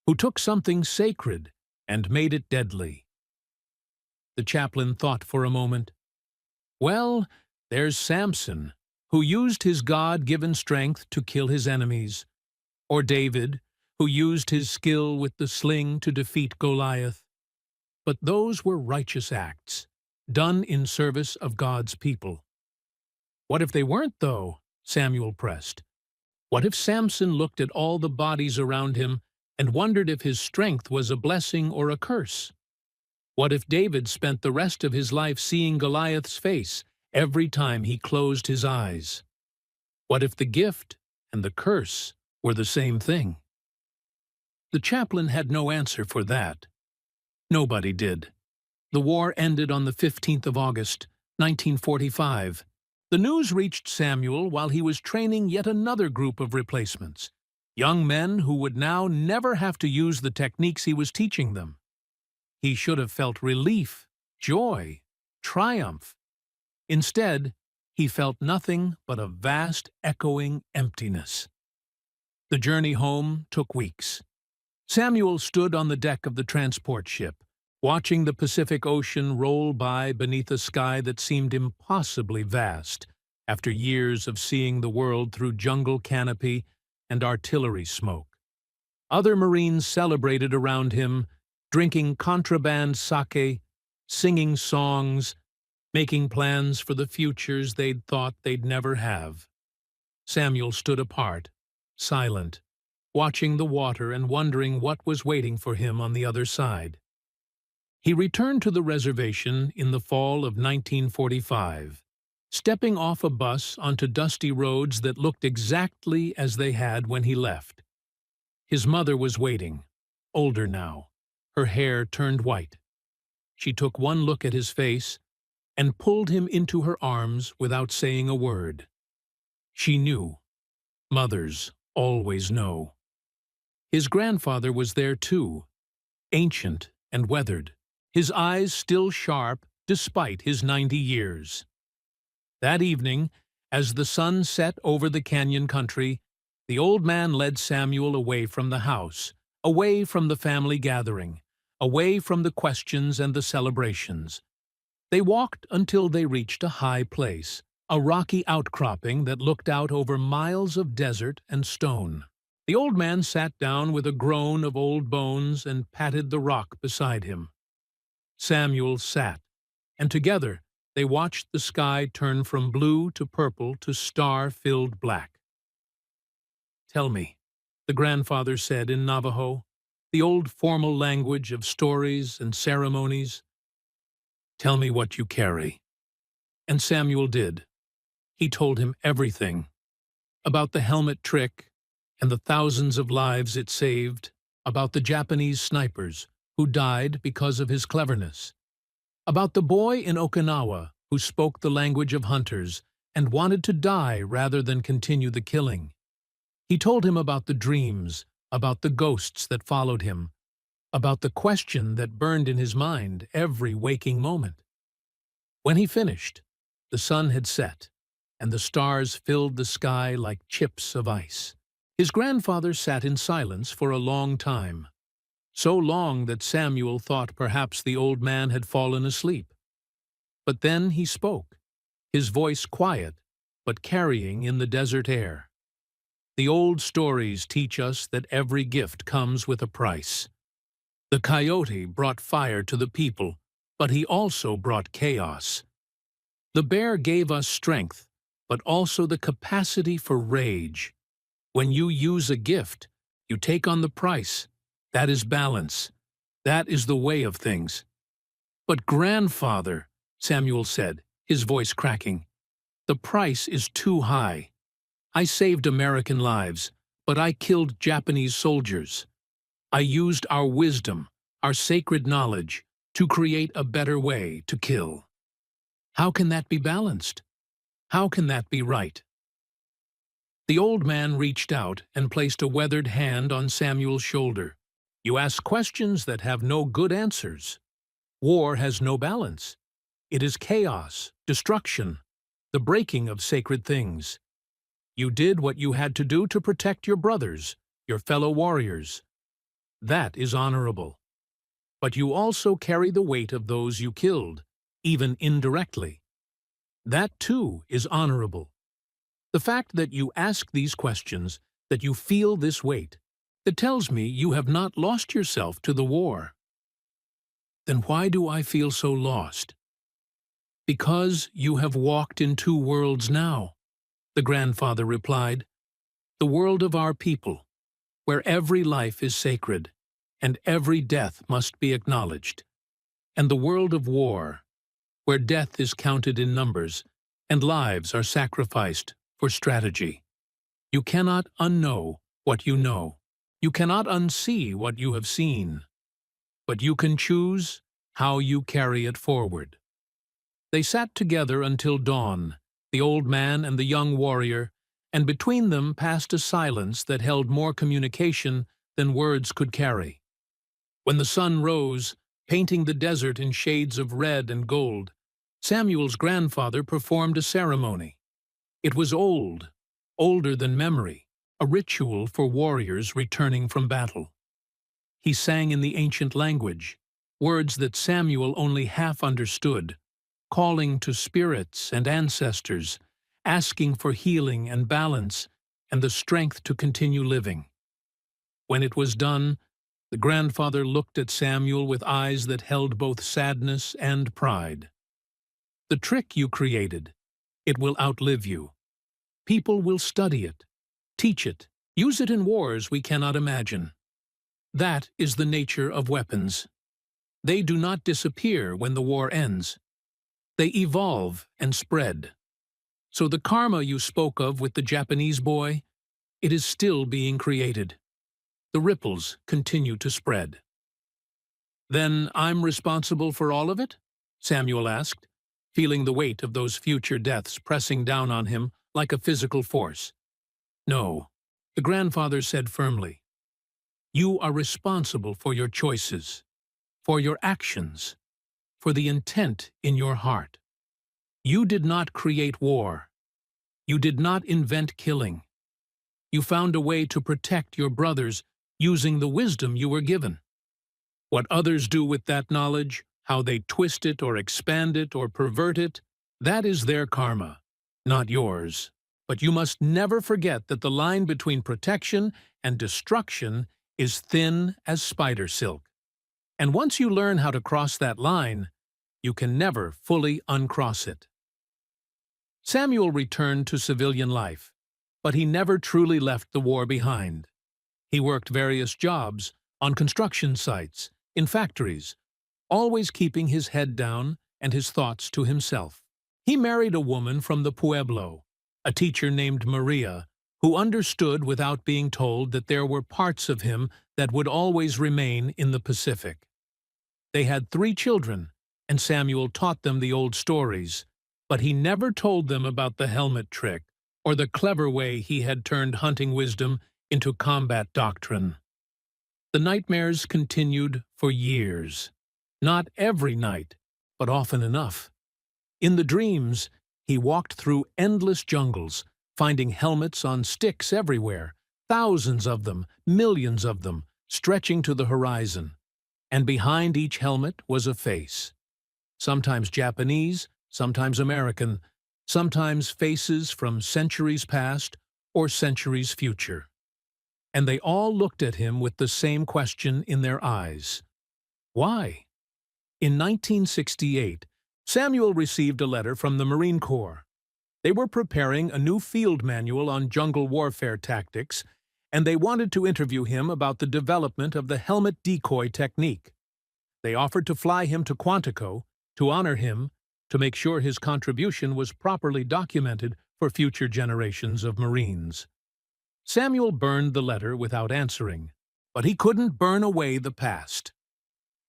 Who took something sacred and made it deadly?" The chaplain thought for a moment. "Well, there's Samson, who used his God-given strength to kill his enemies. Or David, who used his skill with the sling to defeat Goliath. But those were righteous acts, done in service of God's people." "What if they weren't, though?" Samuel pressed. "What if Samson looked at all the bodies around him and wondered if his strength was a blessing or a curse? What if David spent the rest of his life seeing Goliath's face every time he closed his eyes? What if the gift and the curse were the same thing?" The chaplain had no answer for that. Nobody did. The war ended on the 15th of August, 1945. The news reached Samuel while he was training yet another group of replacements, young men who would now never have to use the techniques he was teaching them. He should have felt relief, joy, triumph. Instead, he felt nothing but a vast, echoing emptiness. The journey home took weeks. Samuel stood on the deck of the transport ship, watching the Pacific Ocean roll by beneath a sky that seemed impossibly vast after years of seeing the world through jungle canopy and artillery smoke. Other Marines celebrated around him, drinking contraband sake, singing songs, making plans for the futures they'd thought they'd never have. Samuel stood apart, silent, watching the water and wondering what was waiting for him on the other side. He returned to the reservation in the fall of 1945, stepping off a bus onto dusty roads that looked exactly as they had when he left. His mother was waiting, older now, her hair turned white. She took one look at his face and pulled him into her arms without saying a word. She knew. Mothers always know. His grandfather was there too, ancient and weathered, his eyes still sharp despite his 90 years. That evening, as the sun set over the canyon country, the old man led Samuel away from the house, away from the family gathering, away from the questions and the celebrations. They walked until they reached a high place, a rocky outcropping that looked out over miles of desert and stone. The old man sat down with a groan of old bones and patted the rock beside him. Samuel sat, and together they watched the sky turn from blue to purple to star-filled black. "Tell me," the grandfather said in Navajo, the old formal language of stories and ceremonies. "Tell me what you carry." And Samuel did. He told him everything, about the helmet trick and the thousands of lives it saved, about the Japanese snipers who died because of his cleverness, about the boy in Okinawa who spoke the language of hunters and wanted to die rather than continue the killing. He told him about the dreams, about the ghosts that followed him, about the question that burned in his mind every waking moment. When he finished, the sun had set, and the stars filled the sky like chips of ice. His grandfather sat in silence for a long time, so long that Samuel thought perhaps the old man had fallen asleep. But then he spoke, his voice quiet, but carrying in the desert air. The old stories teach us that every gift comes with a price. The coyote brought fire to the people, but he also brought chaos. The bear gave us strength, but also the capacity for rage. When you use a gift, you take on the price. That is balance. That is the way of things. But grandfather, Samuel said, his voice cracking, the price is too high. I saved American lives, but I killed Japanese soldiers. I used our wisdom, our sacred knowledge, to create a better way to kill. How can that be balanced? How can that be right? The old man reached out and placed a weathered hand on Samuel's shoulder. You ask questions that have no good answers. War has no balance. It is chaos, destruction, the breaking of sacred things. You did what you had to do to protect your brothers, your fellow warriors. That is honorable. But you also carry the weight of those you killed, even indirectly. That too is honorable. The fact that you ask these questions, that you feel this weight, that tells me you have not lost yourself to the war. Then why do I feel so lost? Because you have walked in two worlds now, the grandfather replied. The world of our people, where every life is sacred, and every death must be acknowledged, and the world of war, where death is counted in numbers, and lives are sacrificed for strategy. You cannot unknow what you know. You cannot unsee what you have seen. But you can choose how you carry it forward. They sat together until dawn, the old man and the young warrior, and between them passed a silence that held more communication than words could carry. When the sun rose, painting the desert in shades of red and gold, Samuel's grandfather performed a ceremony. It was old, older than memory, a ritual for warriors returning from battle. He sang in the ancient language, words that Samuel only half understood, calling to spirits and ancestors, asking for healing and balance and the strength to continue living. When it was done, the grandfather looked at Samuel with eyes that held both sadness and pride. The trick you created, it will outlive you. People will study it, teach it, use it in wars we cannot imagine. That is the nature of weapons. They do not disappear when the war ends. They evolve and spread. So the karma you spoke of with the Japanese boy, it is still being created. The ripples continue to spread. Then I'm responsible for all of it? Samuel asked, feeling the weight of those future deaths pressing down on him like a physical force. No, the grandfather said firmly. You are responsible for your choices, for your actions, for the intent in your heart. You did not create war. You did not invent killing. You found a way to protect your brothers using the wisdom you were given. What others do with that knowledge, how they twist it or expand it or pervert it, that is their karma, not yours. But you must never forget that the line between protection and destruction is thin as spider silk. And once you learn how to cross that line, you can never fully uncross it. Samuel returned to civilian life, but he never truly left the war behind. He worked various jobs on construction sites, in factories, always keeping his head down and his thoughts to himself. He married a woman from the Pueblo, a teacher named Maria, who understood without being told that there were parts of him that would always remain in the Pacific. They had 3 children, and Samuel taught them the old stories, but he never told them about the helmet trick or the clever way he had turned hunting wisdom into combat doctrine. The nightmares continued for years. Not every night, but often enough. In the dreams, he walked through endless jungles, finding helmets on sticks everywhere, thousands of them, millions of them, stretching to the horizon. And behind each helmet was a face. Sometimes Japanese, sometimes American, sometimes faces from centuries past or centuries future. And they all looked at him with the same question in their eyes. Why? In 1968, Samuel received a letter from the Marine Corps. They were preparing a new field manual on jungle warfare tactics, and they wanted to interview him about the development of the helmet decoy technique. They offered to fly him to Quantico, to honor him, to make sure his contribution was properly documented for future generations of Marines. Samuel burned the letter without answering, but he couldn't burn away the past.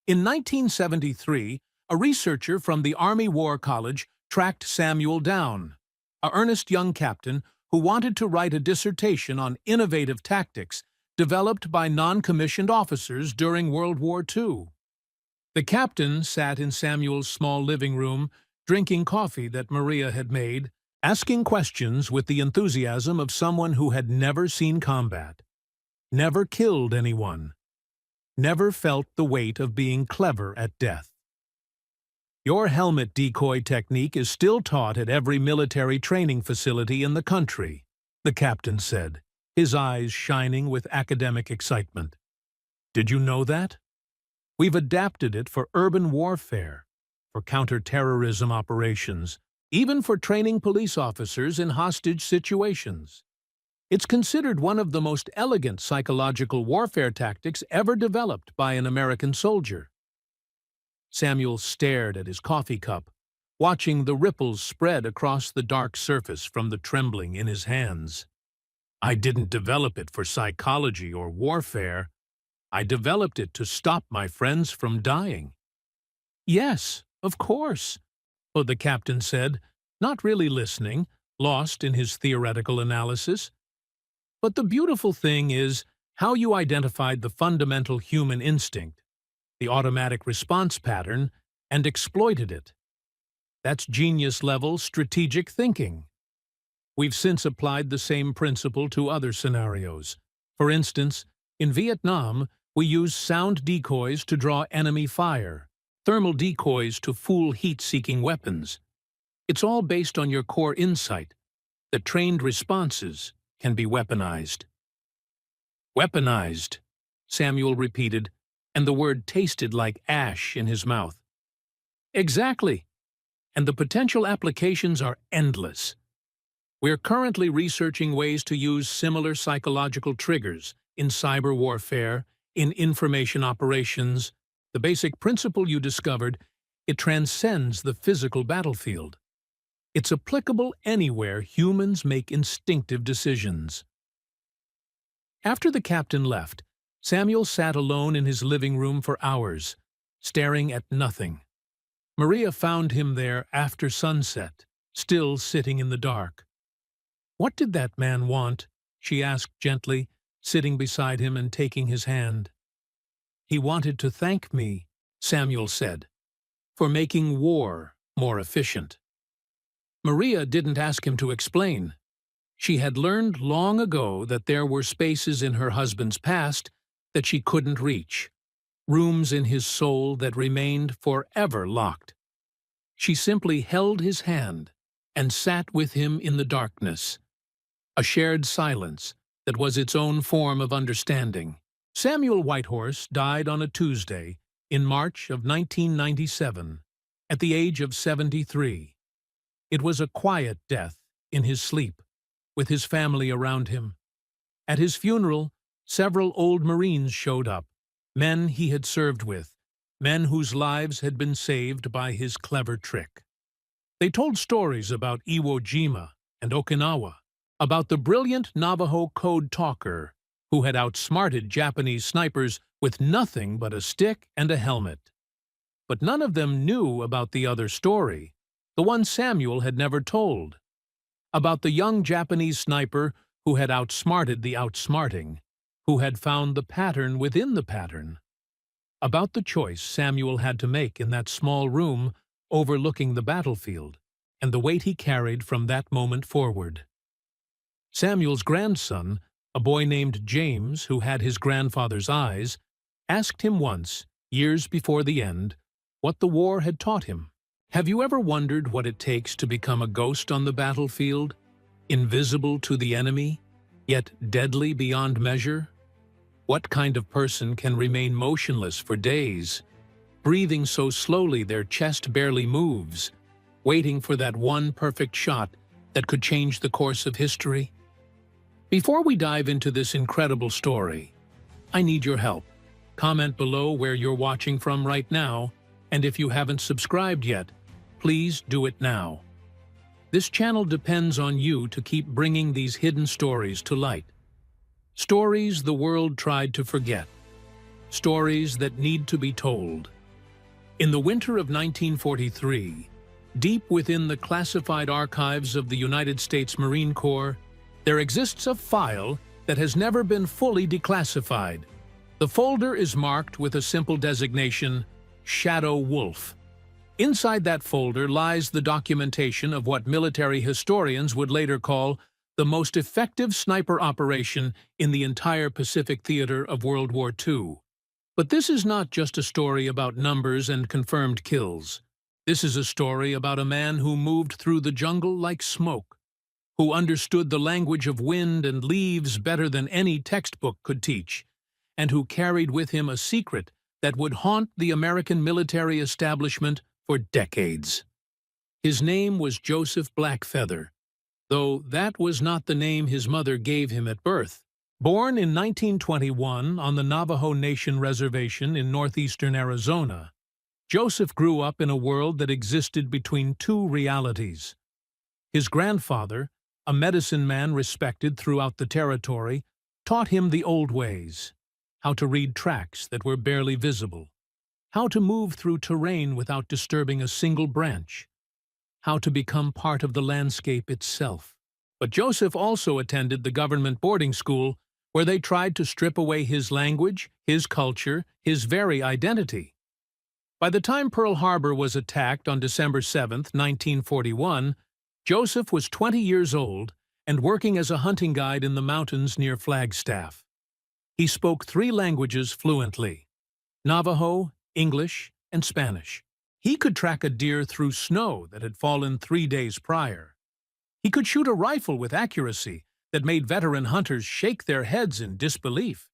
In 1973, a researcher from the Army War College tracked Samuel down, an earnest young captain who wanted to write a dissertation on innovative tactics developed by non-commissioned officers during World War II. The captain sat in Samuel's small living room, drinking coffee that Maria had made, asking questions with the enthusiasm of someone who had never seen combat, never killed anyone, never felt the weight of being clever at death. Your helmet decoy technique is still taught at every military training facility in the country, the captain said, his eyes shining with academic excitement. Did you know that? We've adapted it for urban warfare, for counter-terrorism operations, even for training police officers in hostage situations. It's considered one of the most elegant psychological warfare tactics ever developed by an American soldier. Samuel stared at his coffee cup, watching the ripples spread across the dark surface from the trembling in his hands. I didn't develop it for psychology or warfare. I developed it to stop my friends from dying. Yes, of course, the captain said, not really listening, lost in his theoretical analysis. But the beautiful thing is how you identified the fundamental human instinct, the automatic response pattern, and exploited it. That's genius-level strategic thinking. We've since applied the same principle to other scenarios. For instance, in Vietnam, we used sound decoys to draw enemy fire, thermal decoys to fool heat-seeking weapons. It's all based on your core insight that trained responses can be weaponized. Weaponized, Samuel repeated, and the word tasted like ash in his mouth. Exactly, and the potential applications are endless. We're currently researching ways to use similar psychological triggers in cyber warfare, in information operations. The basic principle you discovered, it transcends the physical battlefield. It's applicable anywhere humans make instinctive decisions. After the captain left, Samuel sat alone in his living room for hours, staring at nothing. Maria found him there after sunset, still sitting in the dark. What did that man want? She asked gently, sitting beside him and taking his hand. He wanted to thank me, Samuel said, for making war more efficient. Maria didn't ask him to explain. She had learned long ago that there were spaces in her husband's past that she couldn't reach, rooms in his soul that remained forever locked. She simply held his hand and sat with him in the darkness, a shared silence that was its own form of understanding. Samuel Whitehorse died on a Tuesday in March of 1997, at the age of 73. It was a quiet death in his sleep, with his family around him. At his funeral, several old Marines showed up, men he had served with, men whose lives had been saved by his clever trick. They told stories about Iwo Jima and Okinawa, about the brilliant Navajo code talker who had outsmarted Japanese snipers with nothing but a stick and a helmet. But none of them knew about the other story, the one Samuel had never told, about the young Japanese sniper who had outsmarted the outsmarting, who had found the pattern within the pattern, about the choice Samuel had to make in that small room overlooking the battlefield, and the weight he carried from that moment forward. Samuel's grandson, a boy named James who had his grandfather's eyes, asked him once, years before the end, what the war had taught him. Have you ever wondered what it takes to become a ghost on the battlefield? Invisible to the enemy, yet deadly beyond measure? What kind of person can remain motionless for days, breathing so slowly their chest barely moves, waiting for that one perfect shot that could change the course of history? Before we dive into this incredible story, I need your help. Comment below where you're watching from right now, and if you haven't subscribed yet, please do it now. This channel depends on you to keep bringing these hidden stories to light. Stories the world tried to forget. Stories that need to be told. In the winter of 1943, deep within the classified archives of the United States Marine Corps, there exists a file that has never been fully declassified. The folder is marked with a simple designation, Shadow Wolf. Inside that folder lies the documentation of what military historians would later call the most effective sniper operation in the entire Pacific theater of World War II. But this is not just a story about numbers and confirmed kills. This is a story about a man who moved through the jungle like smoke, who understood the language of wind and leaves better than any textbook could teach, and who carried with him a secret that would haunt the American military establishment for decades. His name was Joseph Blackfeather, though that was not the name his mother gave him at birth. Born in 1921 on the Navajo Nation Reservation in northeastern Arizona, Joseph grew up in a world that existed between two realities. His grandfather, a medicine man respected throughout the territory, taught him the old ways: how to read tracks that were barely visible, how to move through terrain without disturbing a single branch, how to become part of the landscape itself. But Joseph also attended the government boarding school, where they tried to strip away his language, his culture, his very identity. By the time Pearl Harbor was attacked on December 7, 1941, Joseph was 20 years old and working as a hunting guide in the mountains near Flagstaff. He spoke 3 languages fluently: Navajo, English, and Spanish. He could track a deer through snow that had fallen 3 days prior. He could shoot a rifle with accuracy that made veteran hunters shake their heads in disbelief.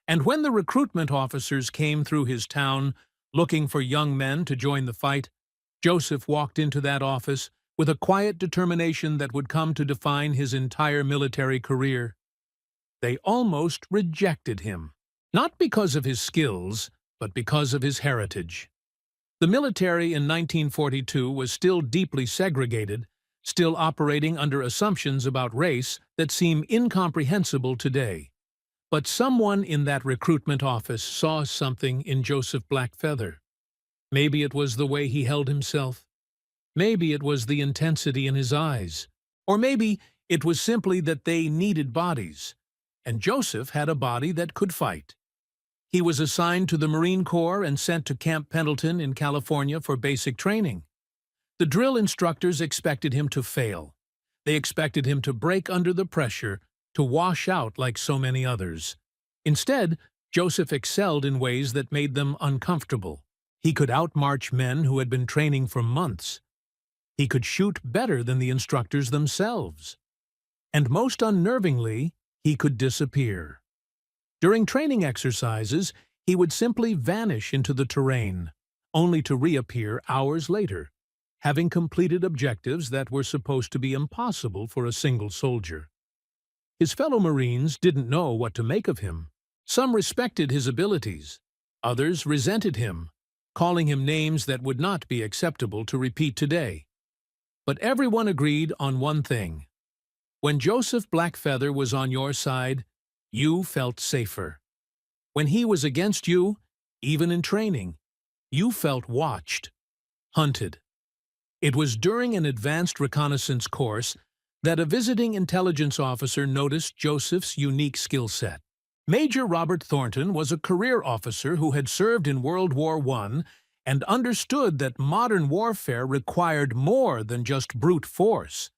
And when the recruitment officers came through his town looking for young men to join the fight, Joseph walked into that office with a quiet determination that would come to define his entire military career. They almost rejected him, not because of his skills, but because of his heritage. The military in 1942 was still deeply segregated, still operating under assumptions about race that seem incomprehensible today. But someone in that recruitment office saw something in Joseph Blackfeather. Maybe it was the way he held himself. Maybe it was the intensity in his eyes. Or maybe it was simply that they needed bodies, and Joseph had a body that could fight. He was assigned to the Marine Corps and sent to Camp Pendleton in California for basic training. The drill instructors expected him to fail. They expected him to break under the pressure, to wash out like so many others. Instead, Joseph excelled in ways that made them uncomfortable. He could outmarch men who had been training for months. He could shoot better than the instructors themselves. And most unnervingly, he could disappear. During training exercises, he would simply vanish into the terrain, only to reappear hours later, having completed objectives that were supposed to be impossible for a single soldier. His fellow Marines didn't know what to make of him. Some respected his abilities. Others resented him, calling him names that would not be acceptable to repeat today. But everyone agreed on one thing. When Joseph Blackfeather was on your side, you felt safer. When he was against you, even in training, you felt watched, hunted. It was during an advanced reconnaissance course that a visiting intelligence officer noticed Joseph's unique skill set. Major Robert Thornton was a career officer who had served in World War I and understood that modern warfare required more than just brute force.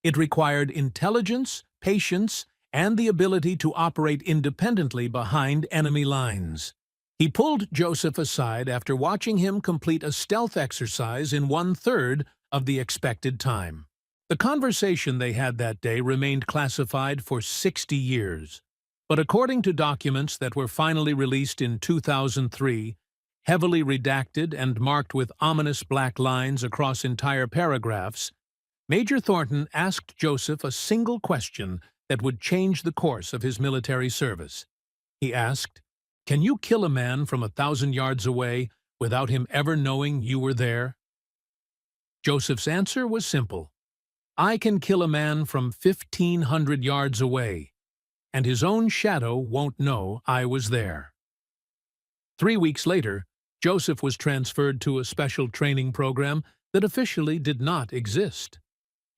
It required intelligence, patience, and the ability to operate independently behind enemy lines. He pulled Joseph aside after watching him complete a stealth exercise in 1/3 of the expected time. The conversation they had that day remained classified for 60 years. But according to documents that were finally released in 2003, heavily redacted and marked with ominous black lines across entire paragraphs, Major Thornton asked Joseph a single question that would change the course of his military service. He asked, "Can you kill a man from 1,000 yards away without him ever knowing you were there?" Joseph's answer was simple. "I can kill a man from 1,500 yards away, and his own shadow won't know I was there." 3 weeks later, Joseph was transferred to a special training program that officially did not exist.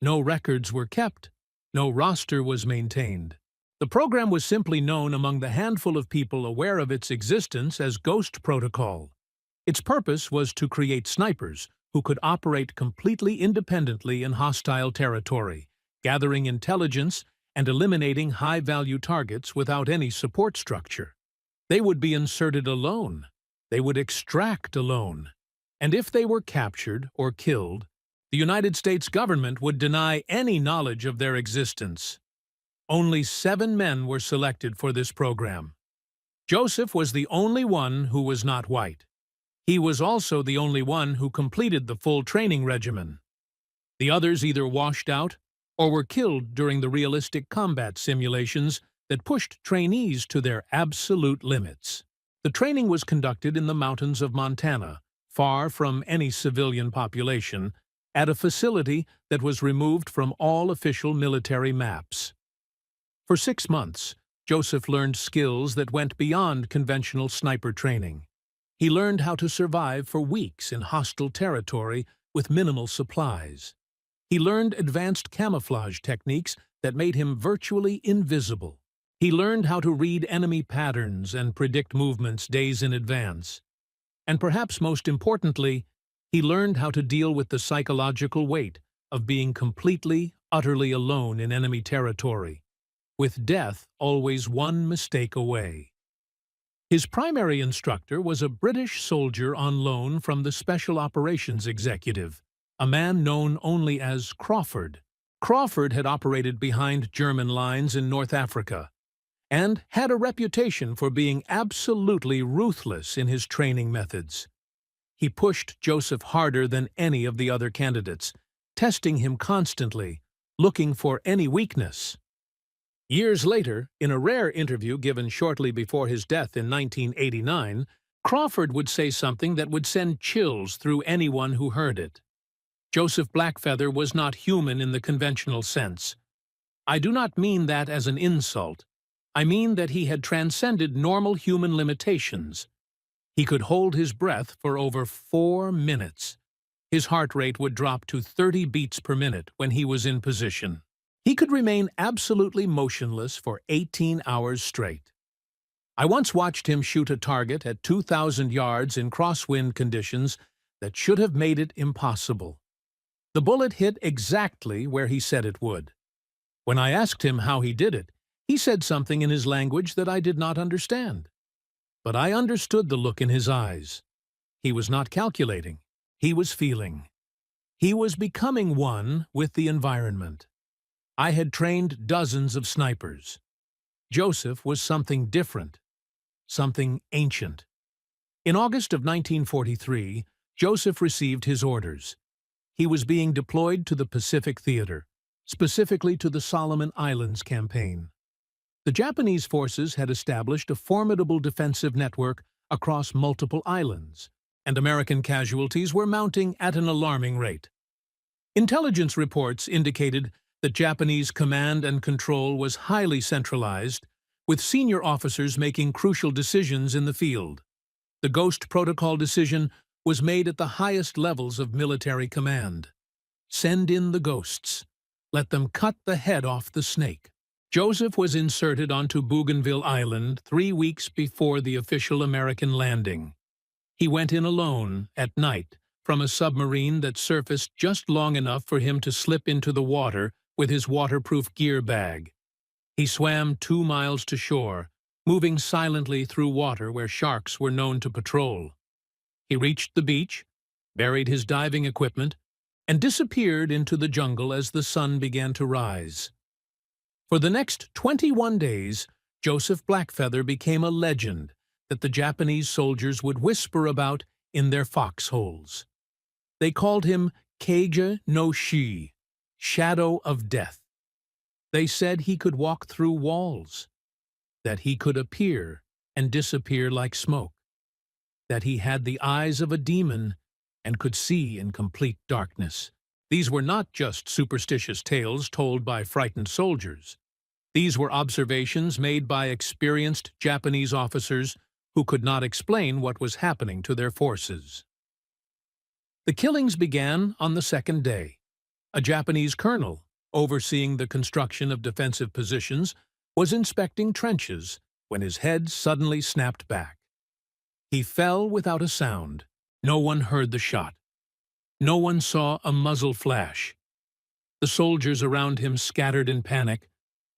No records were kept. No roster was maintained. The program was simply known among the handful of people aware of its existence as Ghost Protocol. Its purpose was to create snipers who could operate completely independently in hostile territory, gathering intelligence and eliminating high-value targets without any support structure. They would be inserted alone. They would extract alone. And if they were captured or killed, the United States government would deny any knowledge of their existence. Only 7 men were selected for this program. Joseph was the only one who was not white. He was also the only one who completed the full training regimen. The others either washed out or were killed during the realistic combat simulations that pushed trainees to their absolute limits. The training was conducted in the mountains of Montana, far from any civilian population, at a facility that was removed from all official military maps. For 6 months, Joseph learned skills that went beyond conventional sniper training. He learned how to survive for weeks in hostile territory with minimal supplies. He learned advanced camouflage techniques that made him virtually invisible. He learned how to read enemy patterns and predict movements days in advance. And perhaps most importantly, he learned how to deal with the psychological weight of being completely, utterly alone in enemy territory, with death always one mistake away. His primary instructor was a British soldier on loan from the Special Operations Executive, a man known only as Crawford. Crawford had operated behind German lines in North Africa and had a reputation for being absolutely ruthless in his training methods. He pushed Joseph harder than any of the other candidates, testing him constantly, looking for any weakness. Years later, in a rare interview given shortly before his death in 1989, Crawford would say something that would send chills through anyone who heard it. Joseph Blackfeather was not human in the conventional sense. I do not mean that as an insult. I mean that he had transcended normal human limitations. He could hold his breath for over 4 minutes. His heart rate would drop to 30 beats per minute when he was in position. He could remain absolutely motionless for 18 hours straight. I once watched him shoot a target at 2,000 yards in crosswind conditions that should have made it impossible. The bullet hit exactly where he said it would. When I asked him how he did it, he said something in his language that I did not understand. But I understood the look in his eyes. He was not calculating. He was feeling. He was becoming one with the environment. I had trained dozens of snipers. Joseph was something different, something ancient. In August of 1943, Joseph received his orders. He was being deployed to the Pacific Theater, specifically to the Solomon Islands campaign. The Japanese forces had established a formidable defensive network across multiple islands, and American casualties were mounting at an alarming rate. Intelligence reports indicated that Japanese command and control was highly centralized, with senior officers making crucial decisions in the field. The Ghost Protocol decision was made at the highest levels of military command. Send in the ghosts. Let them cut the head off the snake. Joseph was inserted onto Bougainville Island 3 weeks before the official American landing. He went in alone, at night, from a submarine that surfaced just long enough for him to slip into the water with his waterproof gear bag. He swam 2 miles to shore, moving silently through water where sharks were known to patrol. He reached the beach, buried his diving equipment, and disappeared into the jungle as the sun began to rise. For the next 21 days, Joseph Blackfeather became a legend that the Japanese soldiers would whisper about in their foxholes. They called him Keija no Shi, Shadow of Death. They said he could walk through walls, that he could appear and disappear like smoke, that he had the eyes of a demon and could see in complete darkness. These were not just superstitious tales told by frightened soldiers. These were observations made by experienced Japanese officers who could not explain what was happening to their forces. The killings began on the second day. A Japanese colonel, overseeing the construction of defensive positions, was inspecting trenches when his head suddenly snapped back. He fell without a sound. No one heard the shot. No one saw a muzzle flash. The soldiers around him scattered in panic,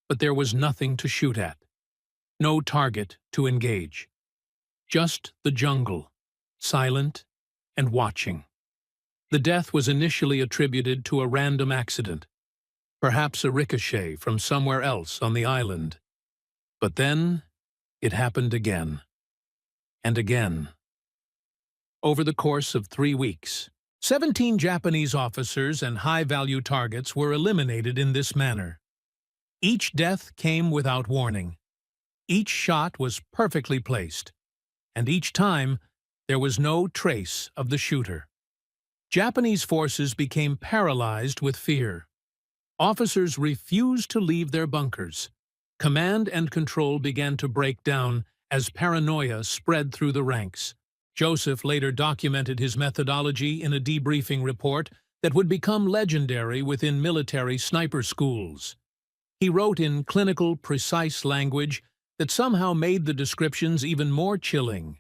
but there was nothing to shoot at. No target to engage. Just the jungle, silent and watching. The death was initially attributed to a random accident, perhaps a ricochet from somewhere else on the island. But then it happened again, and again. Over the course of 3 weeks, 17 Japanese officers and high-value targets were eliminated in this manner. Each death came without warning. Each shot was perfectly placed, and each time there was no trace of the shooter. Japanese forces became paralyzed with fear. Officers refused to leave their bunkers. Command and control began to break down as paranoia spread through the ranks. Joseph later documented his methodology in a debriefing report that would become legendary within military sniper schools. He wrote in clinical, precise language that somehow made the descriptions even more chilling.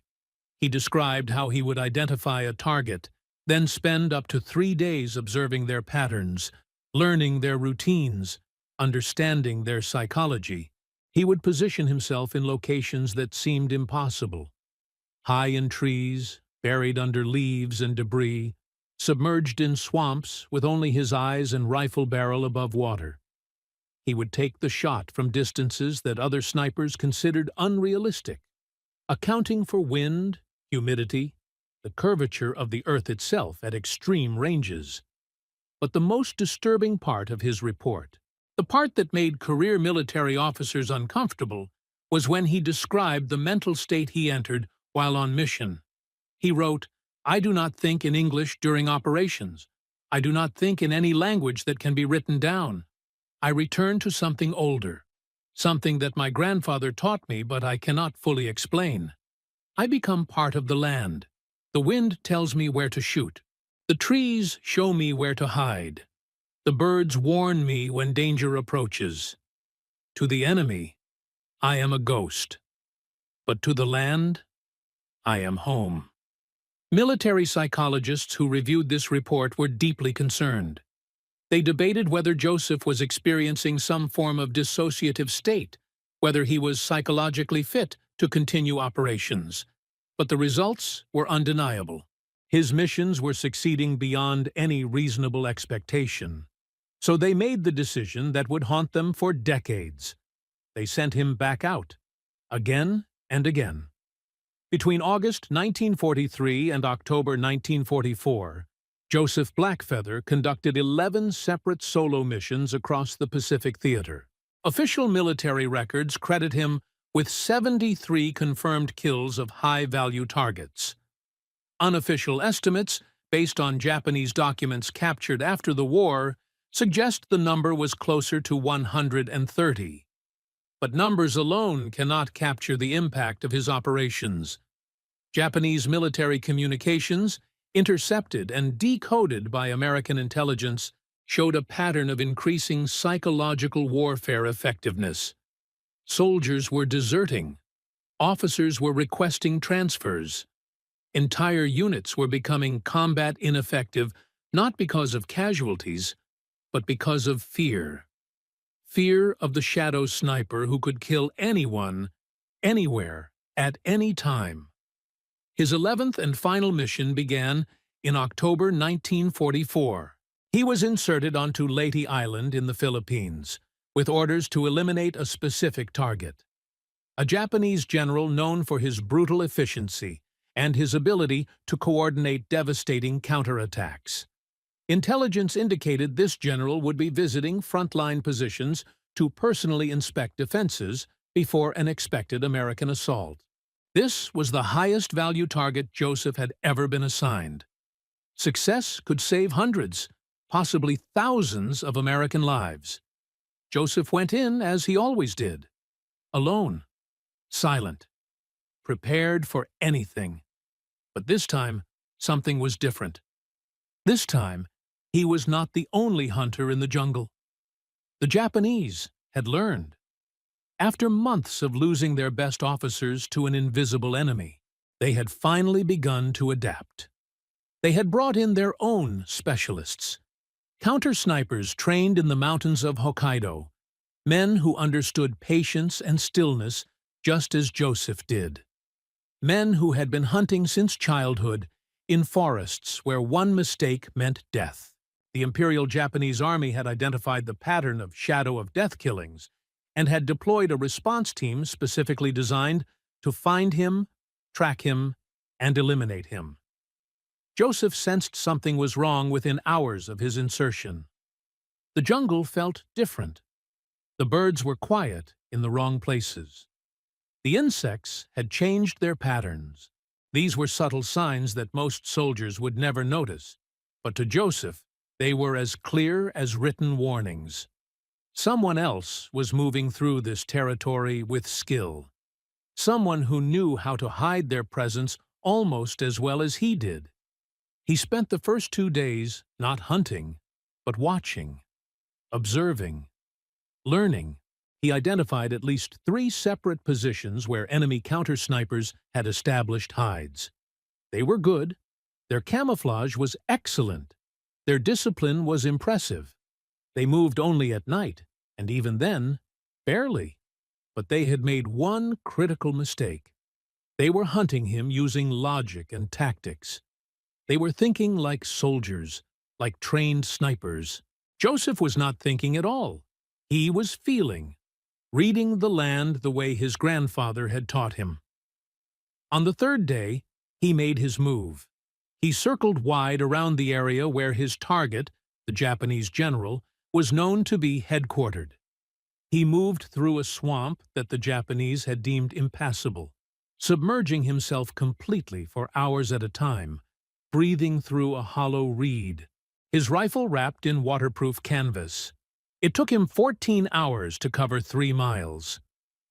He described how he would identify a target, then spend up to 3 days observing their patterns, learning their routines, understanding their psychology. He would position himself in locations that seemed impossible. High in trees, buried under leaves and debris, submerged in swamps with only his eyes and rifle barrel above water. He would take the shot from distances that other snipers considered unrealistic, accounting for wind, humidity, the curvature of the earth itself at extreme ranges. But the most disturbing part of his report, the part that made career military officers uncomfortable, was when he described the mental state he entered while on mission. He wrote, "I do not think in English during operations. I do not think in any language that can be written down. I return to something older, something that my grandfather taught me but I cannot fully explain. I become part of the land. The wind tells me where to shoot. The trees show me where to hide. The birds warn me when danger approaches. To the enemy, I am a ghost. But to the land, I am home." Military psychologists who reviewed this report were deeply concerned. They debated whether Joseph was experiencing some form of dissociative state, whether he was psychologically fit to continue operations. But the results were undeniable. His missions were succeeding beyond any reasonable expectation. So they made the decision that would haunt them for decades. They sent him back out, again and again. Between August 1943 and October 1944, Joseph Blackfeather conducted 11 separate solo missions across the Pacific Theater. Official military records credit him with 73 confirmed kills of high-value targets. Unofficial estimates, based on Japanese documents captured after the war, suggest the number was closer to 130. But numbers alone cannot capture the impact of his operations. Japanese military communications, intercepted and decoded by American intelligence, showed a pattern of increasing psychological warfare effectiveness. Soldiers were deserting. Officers were requesting transfers. Entire units were becoming combat ineffective, not because of casualties, but because of fear. Fear of the shadow sniper who could kill anyone anywhere, at any time. His 11th and final mission began in October 1944. He was inserted onto Leyte Island in the Philippines, with orders to eliminate a specific target. A Japanese general known for his brutal efficiency and his ability to coordinate devastating counterattacks. Intelligence indicated this general would be visiting frontline positions to personally inspect defenses before an expected American assault. This was the highest value target Joseph had ever been assigned. Success could save hundreds, possibly thousands of American lives. Joseph went in as he always did, alone, silent, prepared for anything. But this time, something was different. This time, he was not the only hunter in the jungle. The Japanese had learned. After months of losing their best officers to an invisible enemy, they had finally begun to adapt. They had brought in their own specialists, counter-snipers trained in the mountains of Hokkaido, men who understood patience and stillness just as Joseph did. Men who had been hunting since childhood in forests where one mistake meant death. The Imperial Japanese Army had identified the pattern of shadow of death killings and had deployed a response team specifically designed to find him, track him, and eliminate him. Joseph sensed something was wrong within hours of his insertion. The jungle felt different. The birds were quiet in the wrong places. The insects had changed their patterns. These were subtle signs that most soldiers would never notice, but to Joseph, they were as clear as written warnings. Someone else was moving through this territory with skill. Someone who knew how to hide their presence almost as well as he did. He spent the first 2 days not hunting, but watching, observing, learning. He identified at least 3 separate positions where enemy counter-snipers had established hides. They were good. Their camouflage was excellent. Their discipline was impressive. They moved only at night, and even then, barely. But they had made one critical mistake. They were hunting him using logic and tactics. They were thinking like soldiers, like trained snipers. Joseph was not thinking at all. He was feeling, reading the land the way his grandfather had taught him. On the 3rd day, he made his move. He circled wide around the area where his target, the Japanese general, was known to be headquartered. He moved through a swamp that the Japanese had deemed impassable, submerging himself completely for hours at a time, breathing through a hollow reed, his rifle wrapped in waterproof canvas. It took him 14 hours to cover 3 miles.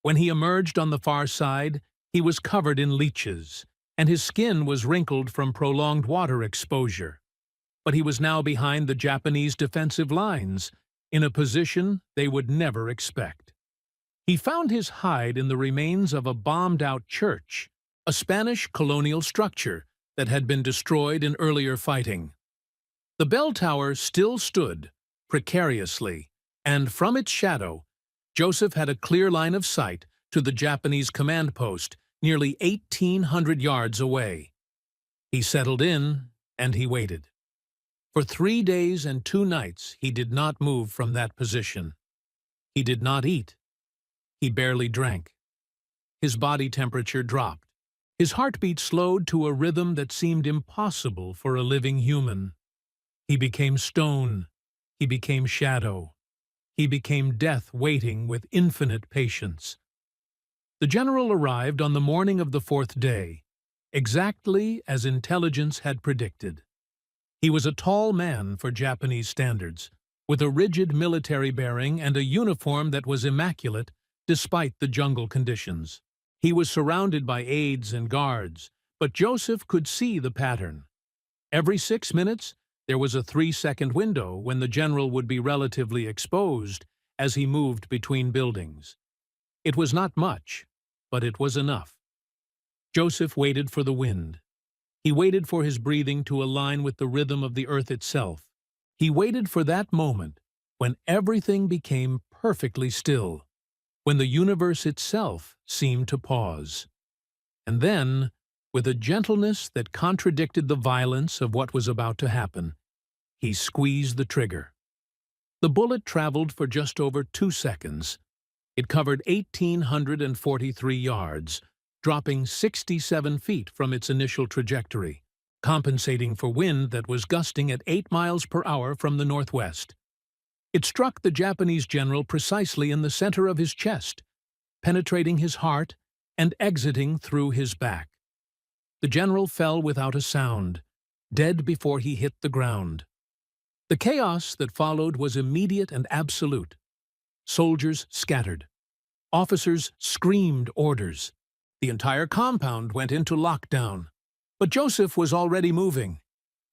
When he emerged on the far side, he was covered in leeches, and his skin was wrinkled from prolonged water exposure. But he was now behind the Japanese defensive lines, in a position they would never expect. He found his hide in the remains of a bombed-out church, a Spanish colonial structure that had been destroyed in earlier fighting. The bell tower still stood, precariously, and from its shadow, Joseph had a clear line of sight to the Japanese command post nearly 1,800 yards away. He settled in, and he waited. For 3 days and 2 nights he did not move from that position. He did not eat. He barely drank. His body temperature dropped. His heartbeat slowed to a rhythm that seemed impossible for a living human. He became stone. He became shadow. He became death waiting with infinite patience. The general arrived on the morning of the 4th day, exactly as intelligence had predicted. He was a tall man for Japanese standards, with a rigid military bearing and a uniform that was immaculate despite the jungle conditions. He was surrounded by aides and guards, but Joseph could see the pattern. Every 6 minutes, there was a 3-second window when the general would be relatively exposed as he moved between buildings. It was not much, but it was enough. Joseph waited for the wind. He waited for his breathing to align with the rhythm of the earth itself. He waited for that moment when everything became perfectly still. when the universe itself seemed to pause. And then, with a gentleness that contradicted the violence of what was about to happen, he squeezed the trigger. The bullet traveled for just over 2 seconds. It covered 1,843 yards, dropping 67 feet from its initial trajectory, compensating for wind that was gusting at 8 miles per hour from the northwest. It struck the Japanese general precisely in the center of his chest, penetrating his heart and exiting through his back. The general fell without a sound, dead before he hit the ground. The chaos that followed was immediate and absolute. Soldiers scattered. Officers screamed orders. The entire compound went into lockdown. But Joseph was already moving.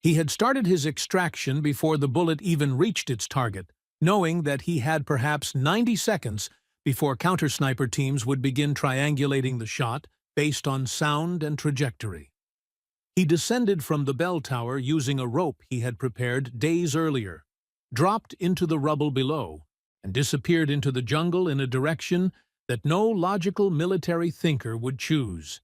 He had started his extraction before the bullet even reached its target, knowing that he had perhaps 90 seconds before counter-sniper teams would begin triangulating the shot based on sound and trajectory. He descended from the bell tower using a rope he had prepared days earlier, dropped into the rubble below, and disappeared into the jungle in a direction that no logical military thinker would choose.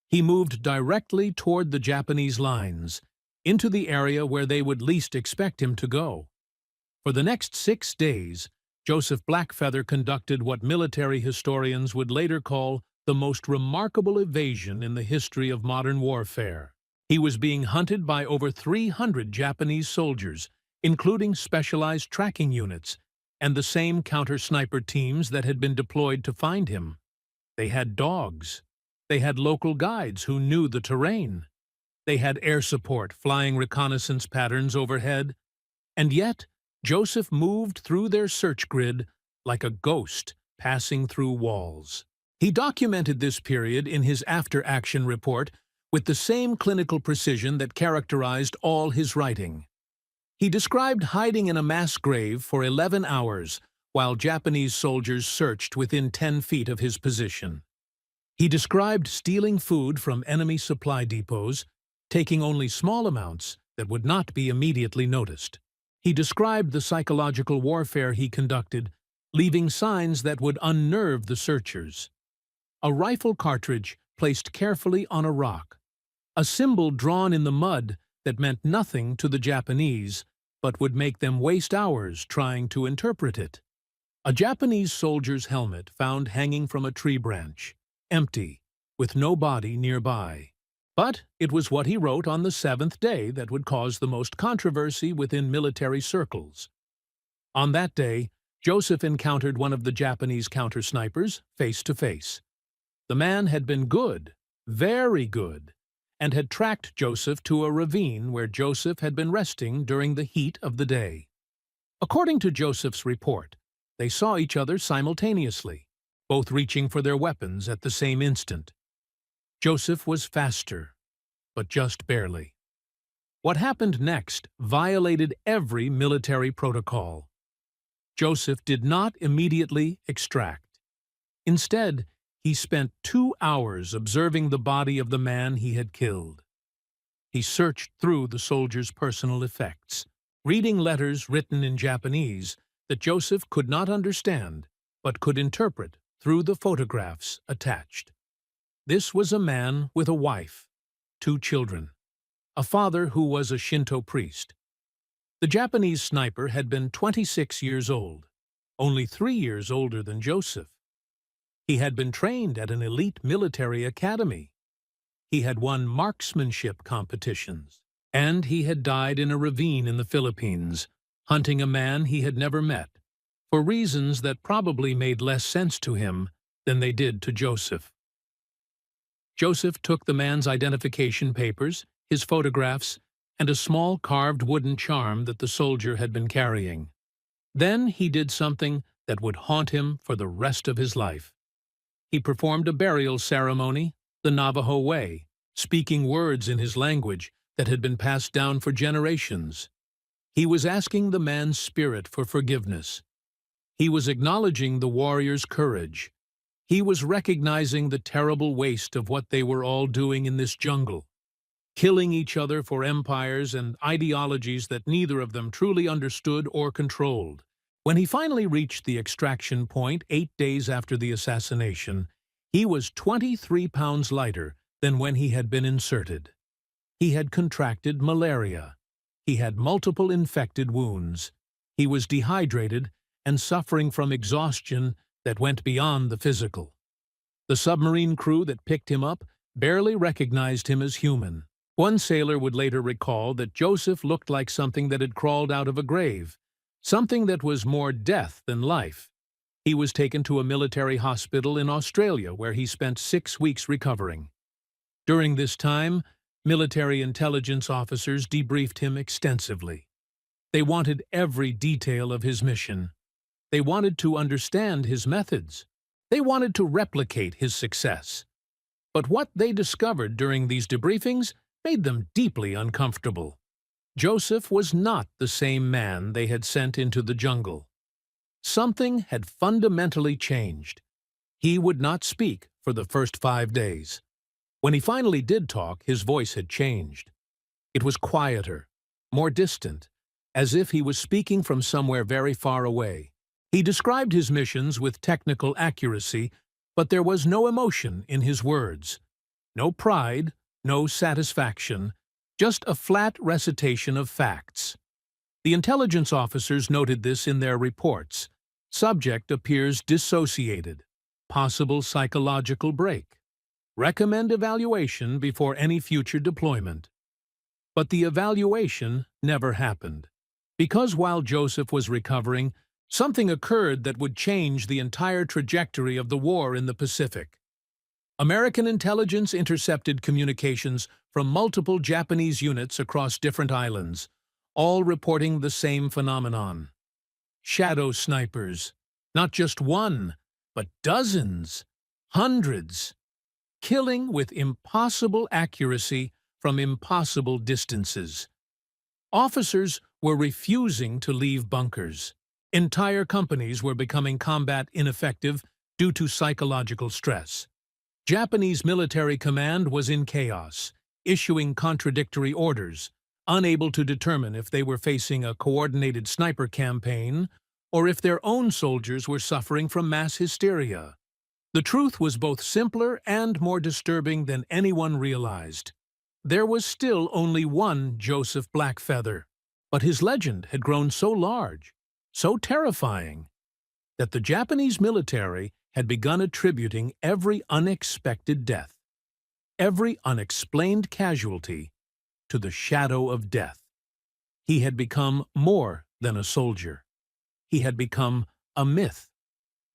He moved directly toward the Japanese lines, into the area where they would least expect him to go. For the next 6 days, Joseph Blackfeather conducted what military historians would later call the most remarkable evasion in the history of modern warfare. He was being hunted by over 300 Japanese soldiers, including specialized tracking units, and the same counter-sniper teams that had been deployed to find him. They had dogs. They had local guides who knew the terrain. They had air support flying reconnaissance patterns overhead. And yet, Joseph moved through their search grid like a ghost passing through walls. He documented this period in his after-action report with the same clinical precision that characterized all his writing. He described hiding in a mass grave for 11 hours while Japanese soldiers searched within 10 feet of his position. He described stealing food from enemy supply depots, taking only small amounts that would not be immediately noticed. He described the psychological warfare he conducted, leaving signs that would unnerve the searchers. A rifle cartridge placed carefully on a rock. A symbol drawn in the mud that meant nothing to the Japanese, but would make them waste hours trying to interpret it. A Japanese soldier's helmet found hanging from a tree branch, empty, with no body nearby. But it was what he wrote on the 7th day that would cause the most controversy within military circles. On that day, Joseph encountered one of the Japanese counter-snipers face to face. The man had been good, very good, and had tracked Joseph to a ravine where Joseph had been resting during the heat of the day. According to Joseph's report, they saw each other simultaneously, both reaching for their weapons at the same instant. Joseph was faster, but just barely. What happened next violated every military protocol. Joseph did not immediately extract. Instead, he spent 2 hours observing the body of the man he had killed. He searched through the soldier's personal effects, reading letters written in Japanese that Joseph could not understand, but could interpret through the photographs attached. This was a man with a wife, 2 children, a father who was a Shinto priest. The Japanese sniper had been 26 years old, only 3 years older than Joseph. He had been trained at an elite military academy. He had won marksmanship competitions, and he had died in a ravine in the Philippines, hunting a man he had never met, for reasons that probably made less sense to him than they did to Joseph. Joseph took the man's identification papers, his photographs, and a small carved wooden charm that the soldier had been carrying. Then he did something that would haunt him for the rest of his life. He performed a burial ceremony, the Navajo way, speaking words in his language that had been passed down for generations. He was asking the man's spirit for forgiveness. He was acknowledging the warrior's courage. He was recognizing the terrible waste of what they were all doing in this jungle, killing each other for empires and ideologies that neither of them truly understood or controlled, When he finally reached the extraction point 8 days after the assassination, he was 23 pounds lighter than when he had been inserted. He had contracted malaria. He had multiple infected wounds. He was dehydrated and suffering from exhaustion that went beyond the physical. The submarine crew that picked him up barely recognized him as human. One sailor would later recall that Joseph looked like something that had crawled out of a grave, something that was more death than life. He was taken to a military hospital in Australia where he spent 6 weeks recovering. During this time, military intelligence officers debriefed him extensively. They wanted every detail of his mission. They wanted to understand his methods. They wanted to replicate his success. But what they discovered during these debriefings made them deeply uncomfortable. Joseph was not the same man they had sent into the jungle. Something had fundamentally changed. He would not speak for the first 5 days. When he finally did talk, his voice had changed. It was quieter, more distant, as if he was speaking from somewhere very far away. He described his missions with technical accuracy, but there was no emotion in his words. No pride, no satisfaction, just a flat recitation of facts. The intelligence officers noted this in their reports. Subject appears dissociated. Possible psychological break. Recommend evaluation before any future deployment. But the evaluation never happened. Because while Joseph was recovering, something occurred that would change the entire trajectory of the war in the Pacific. American intelligence intercepted communications from multiple Japanese units across different islands, all reporting the same phenomenon. Shadow snipers. Not just one, but dozens, hundreds. Killing with impossible accuracy from impossible distances. Officers were refusing to leave bunkers. Entire companies were becoming combat ineffective due to psychological stress. Japanese military command was in chaos, issuing contradictory orders, unable to determine if they were facing a coordinated sniper campaign or if their own soldiers were suffering from mass hysteria. The truth was both simpler and more disturbing than anyone realized. There was still only one Joseph Blackfeather, but his legend had grown so large, so terrifying, that the Japanese military had begun attributing every unexpected death, every unexplained casualty, to the shadow of death. He had become more than a soldier. He had become a myth,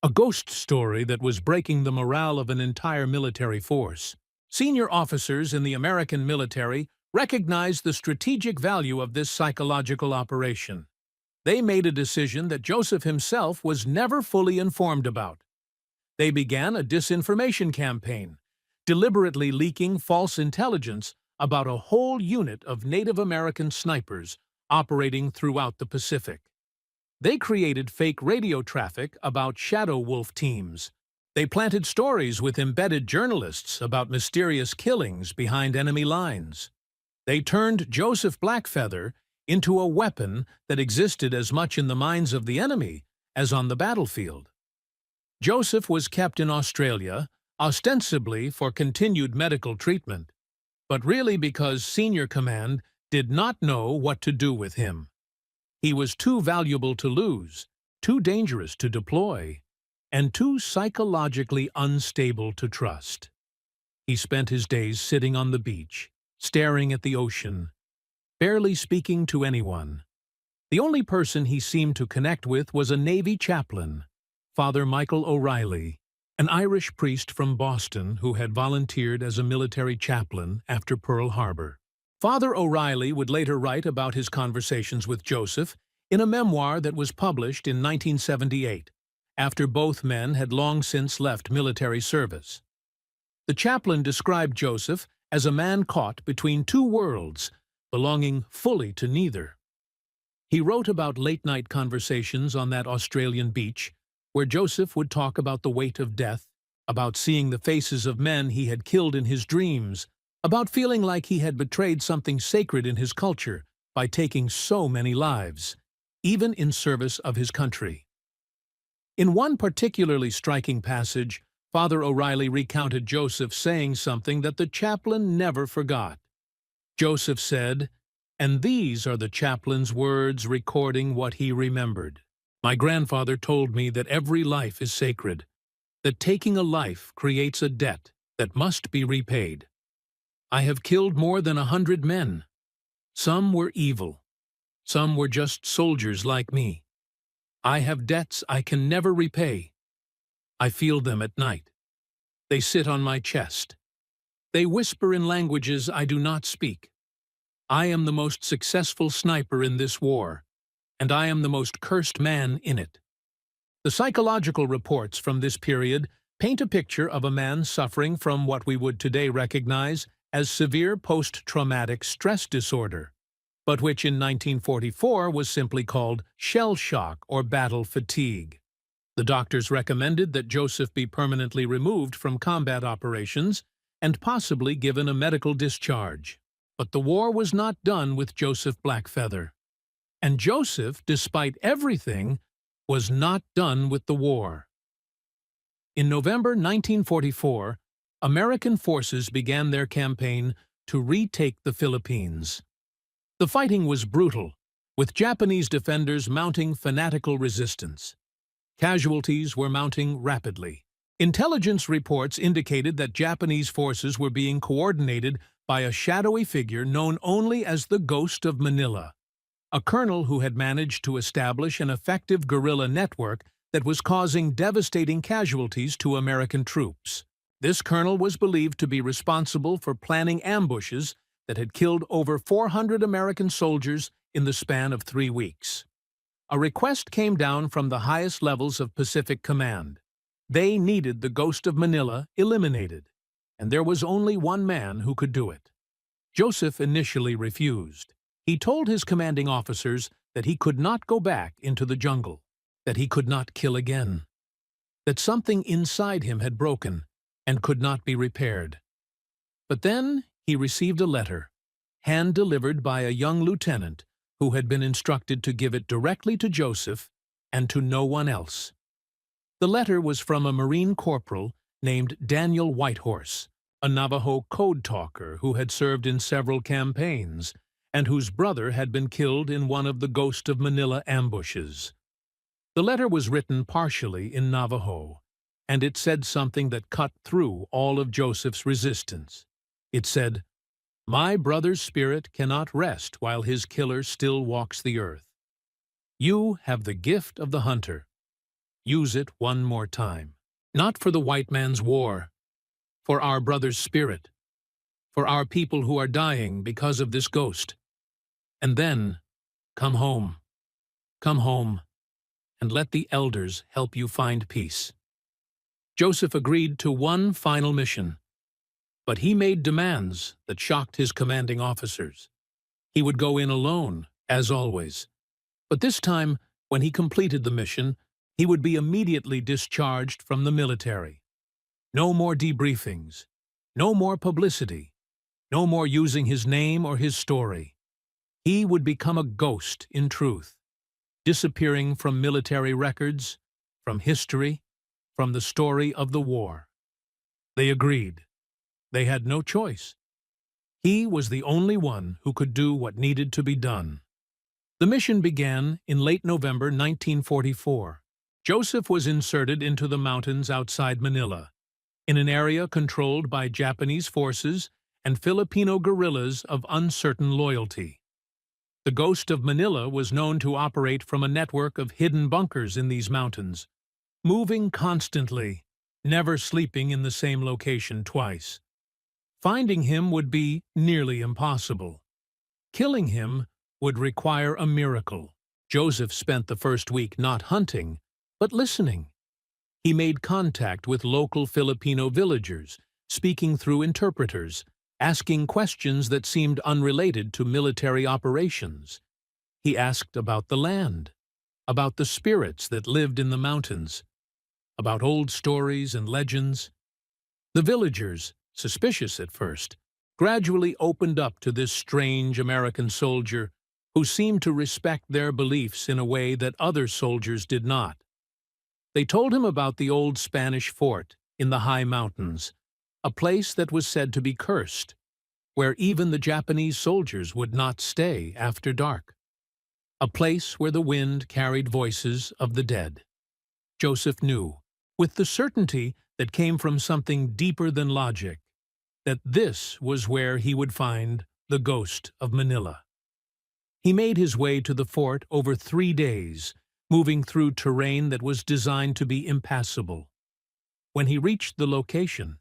a ghost story that was breaking the morale of an entire military force. Senior officers in the American military recognized the strategic value of this psychological operation. They made a decision that Joseph himself was never fully informed about. They began a disinformation campaign, deliberately leaking false intelligence about a whole unit of Native American snipers operating throughout the Pacific. They created fake radio traffic about shadow wolf teams. They planted stories with embedded journalists about mysterious killings behind enemy lines. They turned Joseph Blackfeather into a weapon that existed as much in the minds of the enemy as on the battlefield. Joseph was kept in Australia, ostensibly for continued medical treatment, but really because senior command did not know what to do with him. He was too valuable to lose, too dangerous to deploy, and too psychologically unstable to trust. He spent his days sitting on the beach, staring at the ocean, barely speaking to anyone. The only person he seemed to connect with was a Navy chaplain, Father Michael O'Reilly, an Irish priest from Boston who had volunteered as a military chaplain after Pearl Harbor. Father O'Reilly would later write about his conversations with Joseph in a memoir that was published in 1978, after both men had long since left military service. The chaplain described Joseph as a man caught between two worlds, belonging fully to neither. He wrote about late-night conversations on that Australian beach, where Joseph would talk about the weight of death, about seeing the faces of men he had killed in his dreams, about feeling like he had betrayed something sacred in his culture by taking so many lives. even in service of his country. In one particularly striking passage, Father O'Reilly recounted Joseph saying something that the chaplain never forgot. Joseph said, "And these are the chaplain's words recording what he remembered. My grandfather told me that every life is sacred, that taking a life creates a debt that must be repaid. I have killed more than 100 men. Some were evil. Some were just soldiers like me. I have debts I can never repay. I feel them at night. They sit on my chest. They whisper in languages I do not speak. I am the most successful sniper in this war, and I am the most cursed man in it." The psychological reports from this period paint a picture of a man suffering from what we would today recognize as severe post-traumatic stress disorder, but which in 1944 was simply called shell shock or battle fatigue. The doctors recommended that Joseph be permanently removed from combat operations and possibly given a medical discharge. But the war was not done with Joseph Blackfeather. And Joseph, despite everything, was not done with the war. In November 1944, American forces began their campaign to retake the Philippines. The fighting was brutal, with Japanese defenders mounting fanatical resistance. Casualties were mounting rapidly. Intelligence reports indicated that Japanese forces were being coordinated by a shadowy figure known only as the Ghost of Manila, a colonel who had managed to establish an effective guerrilla network that was causing devastating casualties to American troops. This colonel was believed to be responsible for planning ambushes that had killed over 400 American soldiers in the span of 3 weeks. A request came down from the highest levels of Pacific Command. They needed the Ghost of Manila eliminated, and there was only one man who could do it. Joseph initially refused. He told his commanding officers that he could not go back into the jungle, that he could not kill again, that something inside him had broken and could not be repaired. But then he received a letter, hand-delivered by a young lieutenant who had been instructed to give it directly to Joseph and to no one else. The letter was from a Marine corporal named Daniel Whitehorse, a Navajo code talker who had served in several campaigns and whose brother had been killed in one of the Ghost of Manila ambushes. The letter was written partially in Navajo, and it said something that cut through all of Joseph's resistance. It said, "My brother's spirit cannot rest while his killer still walks the earth. You have the gift of the hunter. Use it one more time. Not for the white man's war, for our brother's spirit, for our people who are dying because of this ghost. And then, come home, and let the elders help you find peace." Joseph agreed to one final mission, but he made demands that shocked his commanding officers. He would go in alone, as always, but this time, when he completed the mission, he would be immediately discharged from the military. No more debriefings, no more publicity, no more using his name or his story. He would become a ghost in truth, disappearing from military records, from history, from the story of the war. They agreed. They had no choice. He was the only one who could do what needed to be done. The mission began in late November 1944. Joseph was inserted into the mountains outside Manila, in an area controlled by Japanese forces and Filipino guerrillas of uncertain loyalty. The Ghost of Manila was known to operate from a network of hidden bunkers in these mountains, moving constantly, never sleeping in the same location twice. Finding him would be nearly impossible. Killing him would require a miracle. Joseph spent the first week not hunting, but listening. He made contact with local Filipino villagers, speaking through interpreters, asking questions that seemed unrelated to military operations. He asked about the land, about the spirits that lived in the mountains, about old stories and legends. The villagers, suspicious at first, gradually opened up to this strange American soldier who seemed to respect their beliefs in a way that other soldiers did not. They told him about the old Spanish fort in the high mountains, a place that was said to be cursed, where even the Japanese soldiers would not stay after dark. A place where the wind carried voices of the dead. Joseph knew, with the certainty that came from something deeper than logic, that this was where he would find the ghost of Manila. He made his way to the fort over 3 days, moving through terrain that was designed to be impassable. When he reached the location,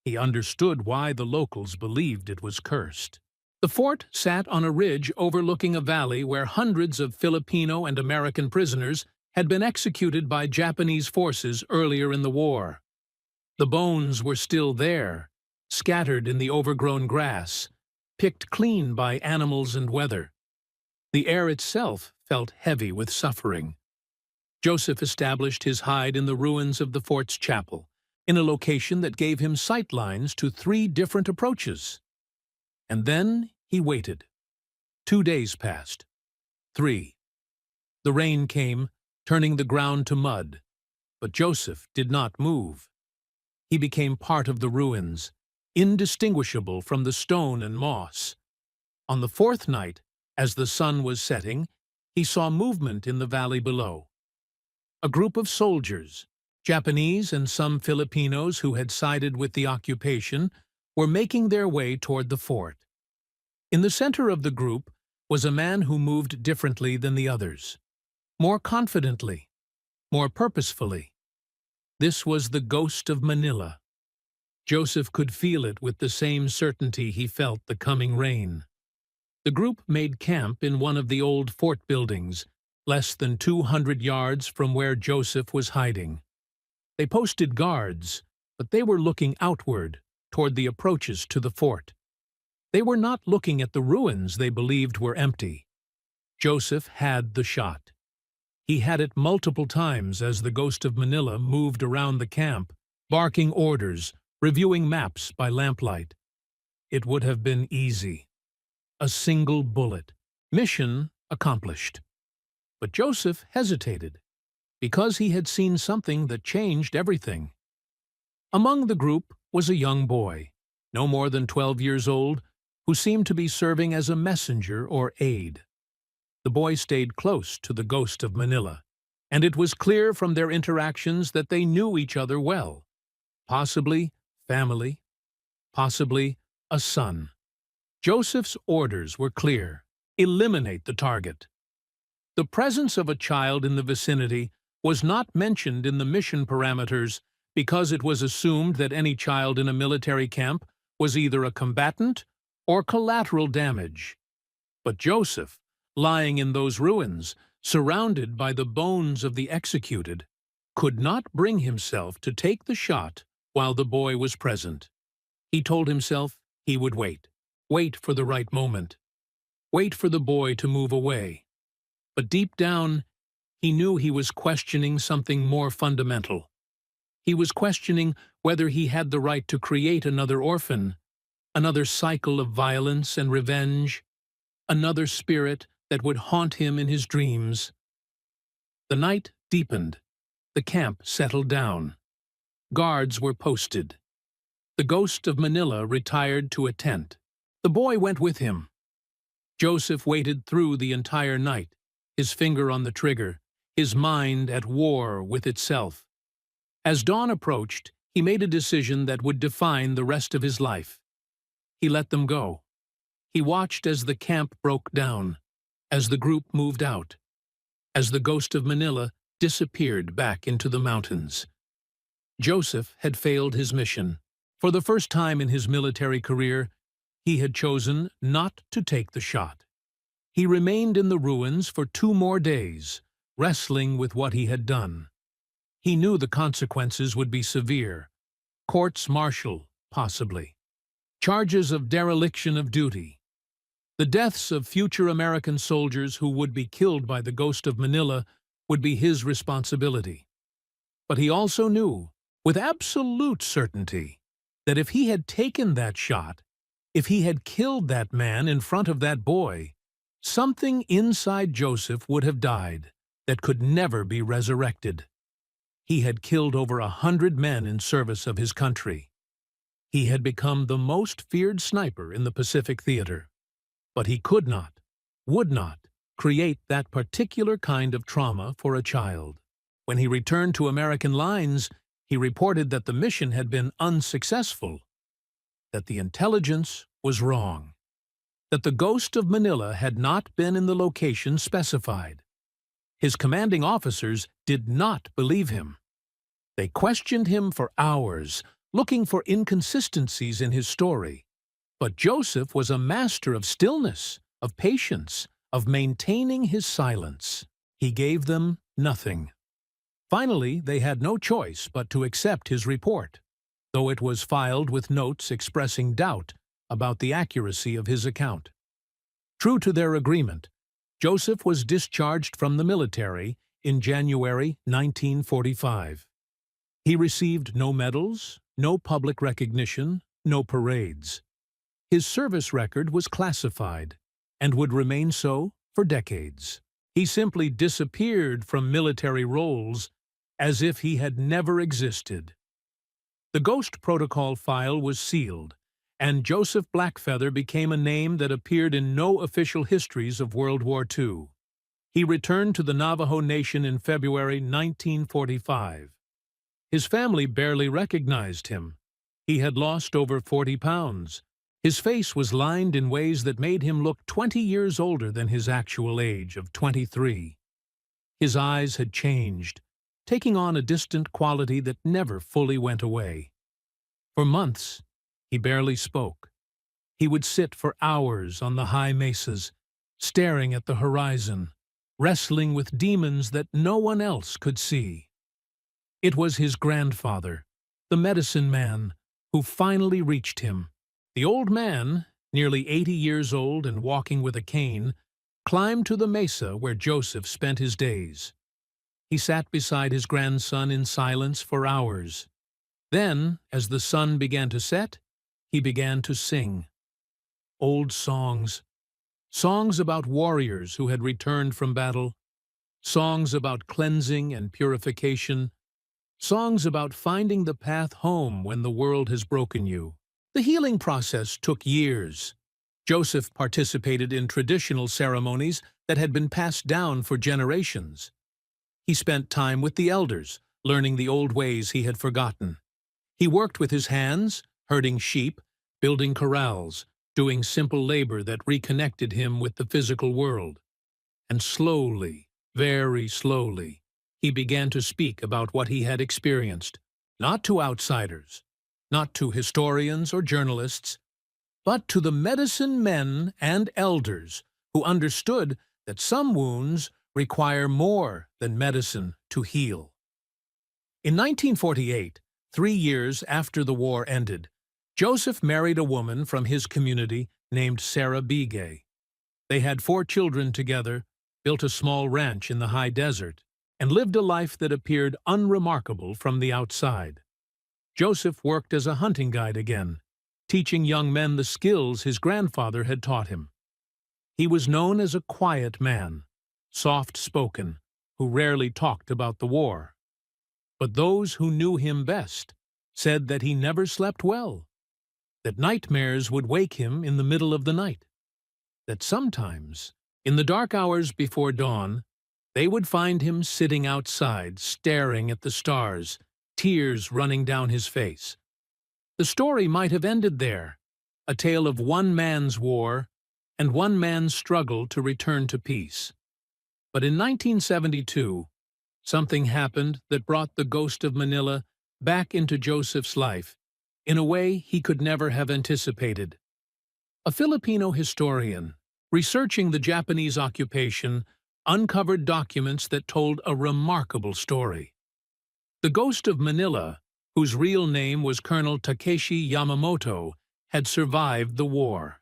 he understood why the locals believed it was cursed. The fort sat on a ridge overlooking a valley where hundreds of Filipino and American prisoners had been executed by Japanese forces earlier in the war. The bones were still there, scattered in the overgrown grass, picked clean by animals and weather. The air itself felt heavy with suffering. Joseph established his hide in the ruins of the fort's chapel, in a location that gave him sight lines to 3 different approaches. And then he waited. 2 days passed. 3. The rain came, turning the ground to mud, but Joseph did not move. He became part of the ruins, indistinguishable from the stone and moss. On the 4th night, as the sun was setting, he saw movement in the valley below. A group of soldiers, Japanese and some Filipinos who had sided with the occupation, were making their way toward the fort. In the center of the group was a man who moved differently than the others, more confidently, more purposefully. This was the ghost of Manila. Joseph could feel it with the same certainty he felt the coming rain. The group made camp in one of the old fort buildings, less than 200 yards from where Joseph was hiding. They posted guards, but they were looking outward, toward the approaches to the fort. They were not looking at the ruins they believed were empty. Joseph had the shot. He had it multiple times as the ghost of Manila moved around the camp, barking orders, reviewing maps by lamplight. It would have been easy. A single bullet. Mission accomplished. But Joseph hesitated, because he had seen something that changed everything. Among the group was a young boy, no more than 12 years old, who seemed to be serving as a messenger or aide. The boy stayed close to the ghost of Manila, and it was clear from their interactions that they knew each other well. Possibly family, possibly a son. Joseph's orders were clear: eliminate the target. The presence of a child in the vicinity was not mentioned in the mission parameters because it was assumed that any child in a military camp was either a combatant or collateral damage. But Joseph, lying in those ruins, surrounded by the bones of the executed, could not bring himself to take the shot while the boy was present. He told himself he would wait for the right moment, wait for the boy to move away. But deep down, he knew he was questioning something more fundamental. He was questioning whether he had the right to create another orphan, another cycle of violence and revenge, another spirit that would haunt him in his dreams. The night deepened. The camp settled down. Guards were posted. The ghost of Manila retired to a tent. The boy went with him. Joseph waited through the entire night, his finger on the trigger, his mind at war with itself. As dawn approached, he made a decision that would define the rest of his life. He let them go. He watched as the camp broke down, as the group moved out, as the ghost of Manila disappeared back into the mountains. Joseph had failed his mission. For the first time in his military career, he had chosen not to take the shot. He remained in the ruins for 2 more days, wrestling with what he had done. He knew the consequences would be severe. Courts-martial, possibly. Charges of dereliction of duty. The deaths of future American soldiers who would be killed by the ghost of Manila would be his responsibility. But he also knew, with absolute certainty, that if he had taken that shot, if he had killed that man in front of that boy, Something inside Joseph would have died that could never be resurrected. He had killed over 100 men in service of his country. He had become the most feared sniper in the Pacific Theater. But he could not, would not, create that particular kind of trauma for a child. When he returned to American lines, he reported that the mission had been unsuccessful, that the intelligence was wrong, that the ghost of Manila had not been in the location specified. His commanding officers did not believe him. They questioned him for hours, looking for inconsistencies in his story. But Joseph was a master of stillness, of patience, of maintaining his silence. He gave them nothing. Finally, they had no choice but to accept his report, though it was filed with notes expressing doubt about the accuracy of his account. True to their agreement, Joseph was discharged from the military in January 1945. He received no medals, no public recognition, no parades. His service record was classified and would remain so for decades. He simply disappeared from military roles as if he had never existed. The Ghost Protocol file was sealed, and Joseph Blackfeather became a name that appeared in no official histories of World War II. He returned to the Navajo Nation in February 1945. His family barely recognized him. He had lost over 40 pounds. His face was lined in ways that made him look 20 years older than his actual age of 23. His eyes had changed, taking on a distant quality that never fully went away. For months, he barely spoke. He would sit for hours on the high mesas, staring at the horizon, wrestling with demons that no one else could see. It was his grandfather, the medicine man, who finally reached him. The old man, nearly 80 years old and walking with a cane, climbed to the mesa where Joseph spent his days. He sat beside his grandson in silence for hours. Then, as the sun began to set, he began to sing. Old songs. Songs about warriors who had returned from battle. Songs about cleansing and purification. Songs about finding the path home when the world has broken you. The healing process took years. Joseph participated in traditional ceremonies that had been passed down for generations. He spent time with the elders, learning the old ways he had forgotten. He worked with his hands, herding sheep, building corrals, doing simple labor that reconnected him with the physical world. And slowly, very slowly, he began to speak about what he had experienced, not to outsiders, not to historians or journalists, but to the medicine men and elders who understood that some wounds require more than medicine to heal. In 1948, 3 years after the war ended, Joseph married a woman from his community named Sarah Begay. They had 4 children together, built a small ranch in the high desert, and lived a life that appeared unremarkable from the outside. Joseph worked as a hunting guide again, teaching young men the skills his grandfather had taught him. He was known as a quiet man, soft-spoken, who rarely talked about the war. But those who knew him best said that he never slept well, that nightmares would wake him in the middle of the night, that sometimes, in the dark hours before dawn, they would find him sitting outside, staring at the stars, tears running down his face. The story might have ended there, a tale of one man's war and one man's struggle to return to peace. But in 1972, something happened that brought the ghost of Manila back into Joseph's life in a way he could never have anticipated. A Filipino historian, researching the Japanese occupation, uncovered documents that told a remarkable story. The ghost of Manila, whose real name was Colonel Takeshi Yamamoto, had survived the war.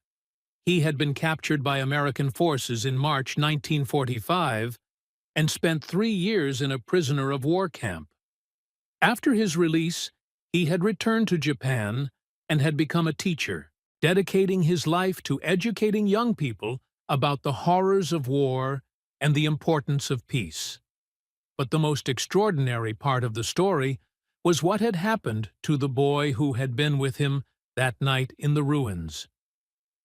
He had been captured by American forces in March 1945 and spent 3 years in a prisoner of war camp. After his release, he had returned to Japan and had become a teacher, dedicating his life to educating young people about the horrors of war and the importance of peace. But the most extraordinary part of the story was what had happened to the boy who had been with him that night in the ruins.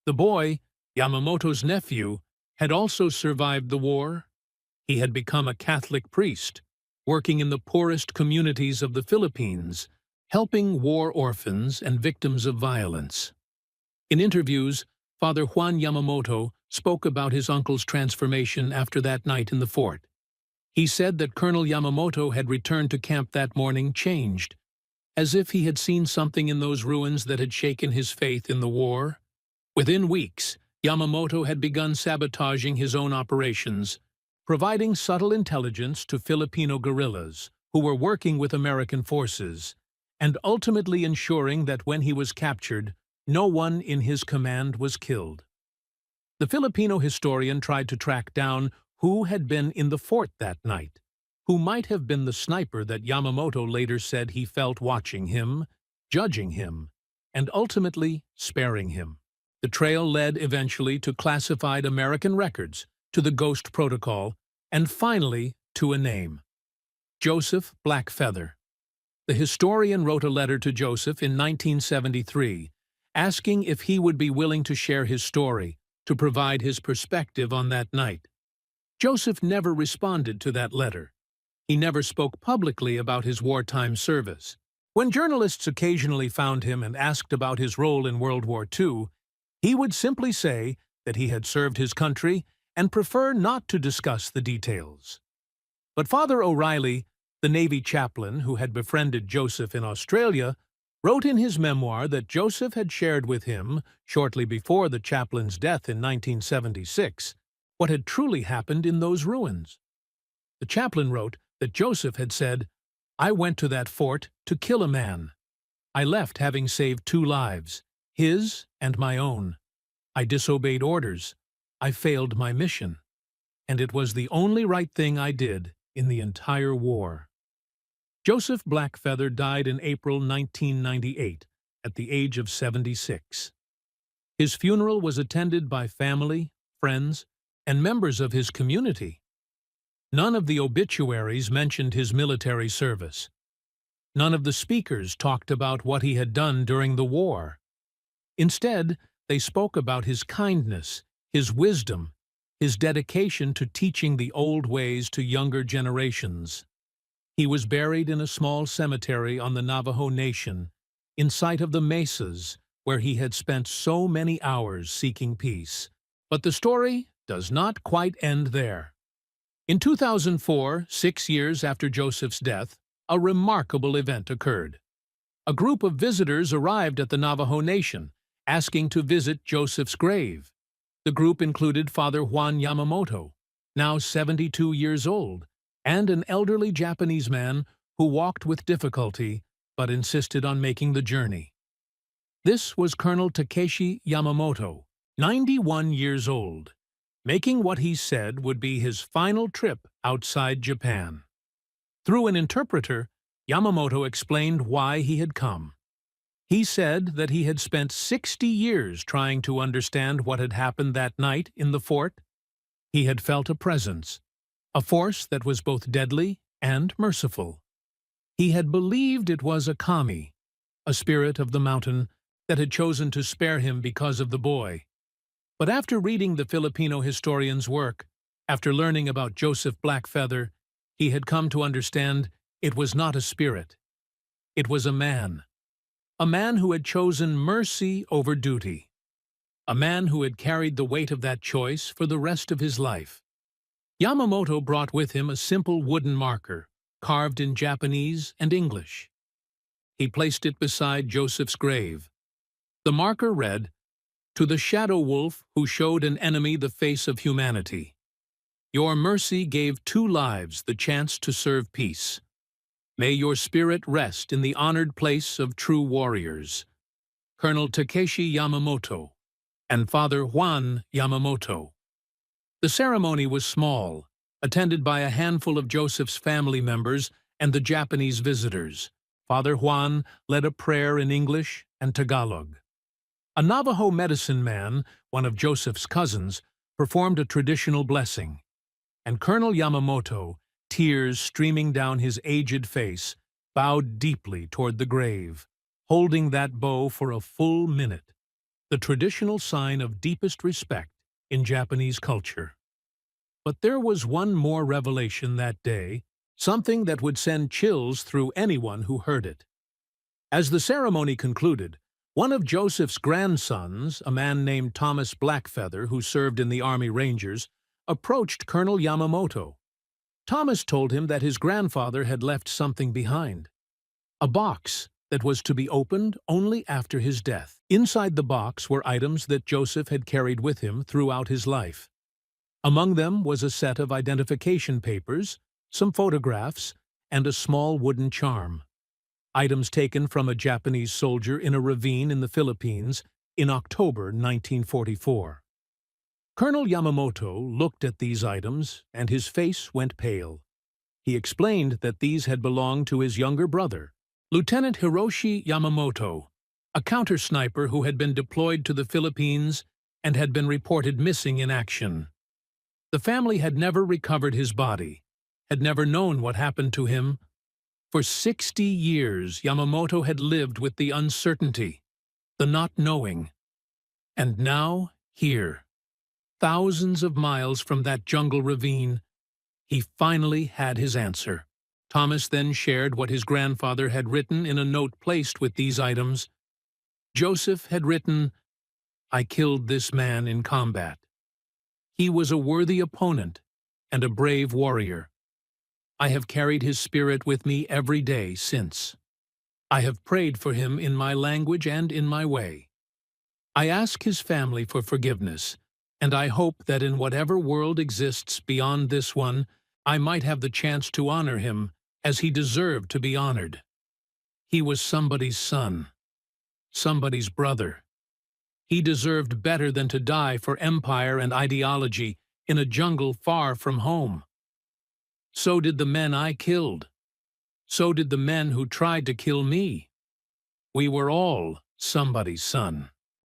The boy, Yamamoto's nephew, had also survived the war. He had become a Catholic priest, working in the poorest communities of the Philippines, helping war orphans and victims of violence. In interviews, Father Juan Yamamoto spoke about his uncle's transformation after that night in the fort. He said that Colonel Yamamoto had returned to camp that morning changed, as if he had seen something in those ruins that had shaken his faith in the war. Within weeks, Yamamoto had begun sabotaging his own operations, providing subtle intelligence to Filipino guerrillas who were working with American forces, and ultimately ensuring that when he was captured, no one in his command was killed. The Filipino historian tried to track down who had been in the fort that night, who might have been the sniper that Yamamoto later said he felt watching him, judging him, and ultimately sparing him. The trail led eventually to classified American records, to the Ghost Protocol, and finally to a name: Joseph Blackfeather. The historian wrote a letter to Joseph in 1973, asking if he would be willing to share his story, to provide his perspective on that night. Joseph never responded to that letter. He never spoke publicly about his wartime service. When journalists occasionally found him and asked about his role in World War II, he would simply say that he had served his country and prefer not to discuss the details. But Father O'Reilly, the Navy chaplain who had befriended Joseph in Australia, wrote in his memoir that Joseph had shared with him, shortly before the chaplain's death in 1976, what had truly happened in those ruins. The chaplain wrote that Joseph had said, "I went to that fort to kill a man. I left having saved 2 lives, his and my own. I disobeyed orders. I failed my mission. And it was the only right thing I did in the entire war." Joseph Blackfeather died in April 1998 at the age of 76. His funeral was attended by family, friends, and members of his community. None of the obituaries mentioned his military service. None of the speakers talked about what he had done during the war. Instead, they spoke about his kindness, his wisdom, his dedication to teaching the old ways to younger generations. He was buried in a small cemetery on the Navajo Nation, in sight of the mesas where he had spent so many hours seeking peace. But the story does not quite end there. In 2004, 6 years after Joseph's death, a remarkable event occurred. A group of visitors arrived at the Navajo Nation, asking to visit Joseph's grave. The group included Father Juan Yamamoto, now 72 years old, and an elderly Japanese man who walked with difficulty but insisted on making the journey. This was Colonel Takeshi Yamamoto, 91 years old, making what he said would be his final trip outside Japan. Through an interpreter, Yamamoto explained why he had come. He said that he had spent 60 years trying to understand what had happened that night in the fort. He had felt a presence, a force that was both deadly and merciful. He had believed it was a kami, a spirit of the mountain that had chosen to spare him because of the boy. But after reading the Filipino historian's work, after learning about Joseph Blackfeather, he had come to understand it was not a spirit. It was a man who had chosen mercy over duty, a man who had carried the weight of that choice for the rest of his life. Yamamoto brought with him a simple wooden marker, carved in Japanese and English. He placed it beside Joseph's grave. The marker read, "To the shadow wolf who showed an enemy the face of humanity. Your mercy gave 2 lives the chance to serve peace. May your spirit rest in the honored place of true warriors. Colonel Takeshi Yamamoto and Father Juan Yamamoto." The ceremony was small, attended by a handful of Joseph's family members and the Japanese visitors. Father Juan led a prayer in English and Tagalog. A Navajo medicine man, one of Joseph's cousins, performed a traditional blessing, and Colonel Yamamoto, tears streaming down his aged face, bowed deeply toward the grave, holding that bow for a full minute, the traditional sign of deepest respect in Japanese culture. But there was one more revelation that day, something that would send chills through anyone who heard it. As the ceremony concluded, one of Joseph's grandsons, a man named Thomas Blackfeather, who served in the Army Rangers, approached Colonel Yamamoto. Thomas told him that his grandfather had left something behind, a box that was to be opened only after his death. Inside the box were items that Joseph had carried with him throughout his life. Among them was a set of identification papers, some photographs, and a small wooden charm, items taken from a Japanese soldier in a ravine in the Philippines in October 1944. Colonel Yamamoto looked at these items, and his face went pale. He explained that these had belonged to his younger brother, Lieutenant Hiroshi Yamamoto, a counter-sniper who had been deployed to the Philippines and had been reported missing in action. The family had never recovered his body, had never known what happened to him. For 60 years, Yamamoto had lived with the uncertainty, the not knowing. And now, here, thousands of miles from that jungle ravine, he finally had his answer. Thomas then shared what his grandfather had written in a note placed with these items. Joseph had written, "I killed this man in combat. He was a worthy opponent and a brave warrior. I have carried his spirit with me every day since. I have prayed for him in my language and in my way. I ask his family for forgiveness, and I hope that in whatever world exists beyond this one, I might have the chance to honor him as he deserved to be honored. He was somebody's son, somebody's brother. He deserved better than to die for empire and ideology in a jungle far from home. So did the men I killed. So did the men who tried to kill me. We were all somebody's son."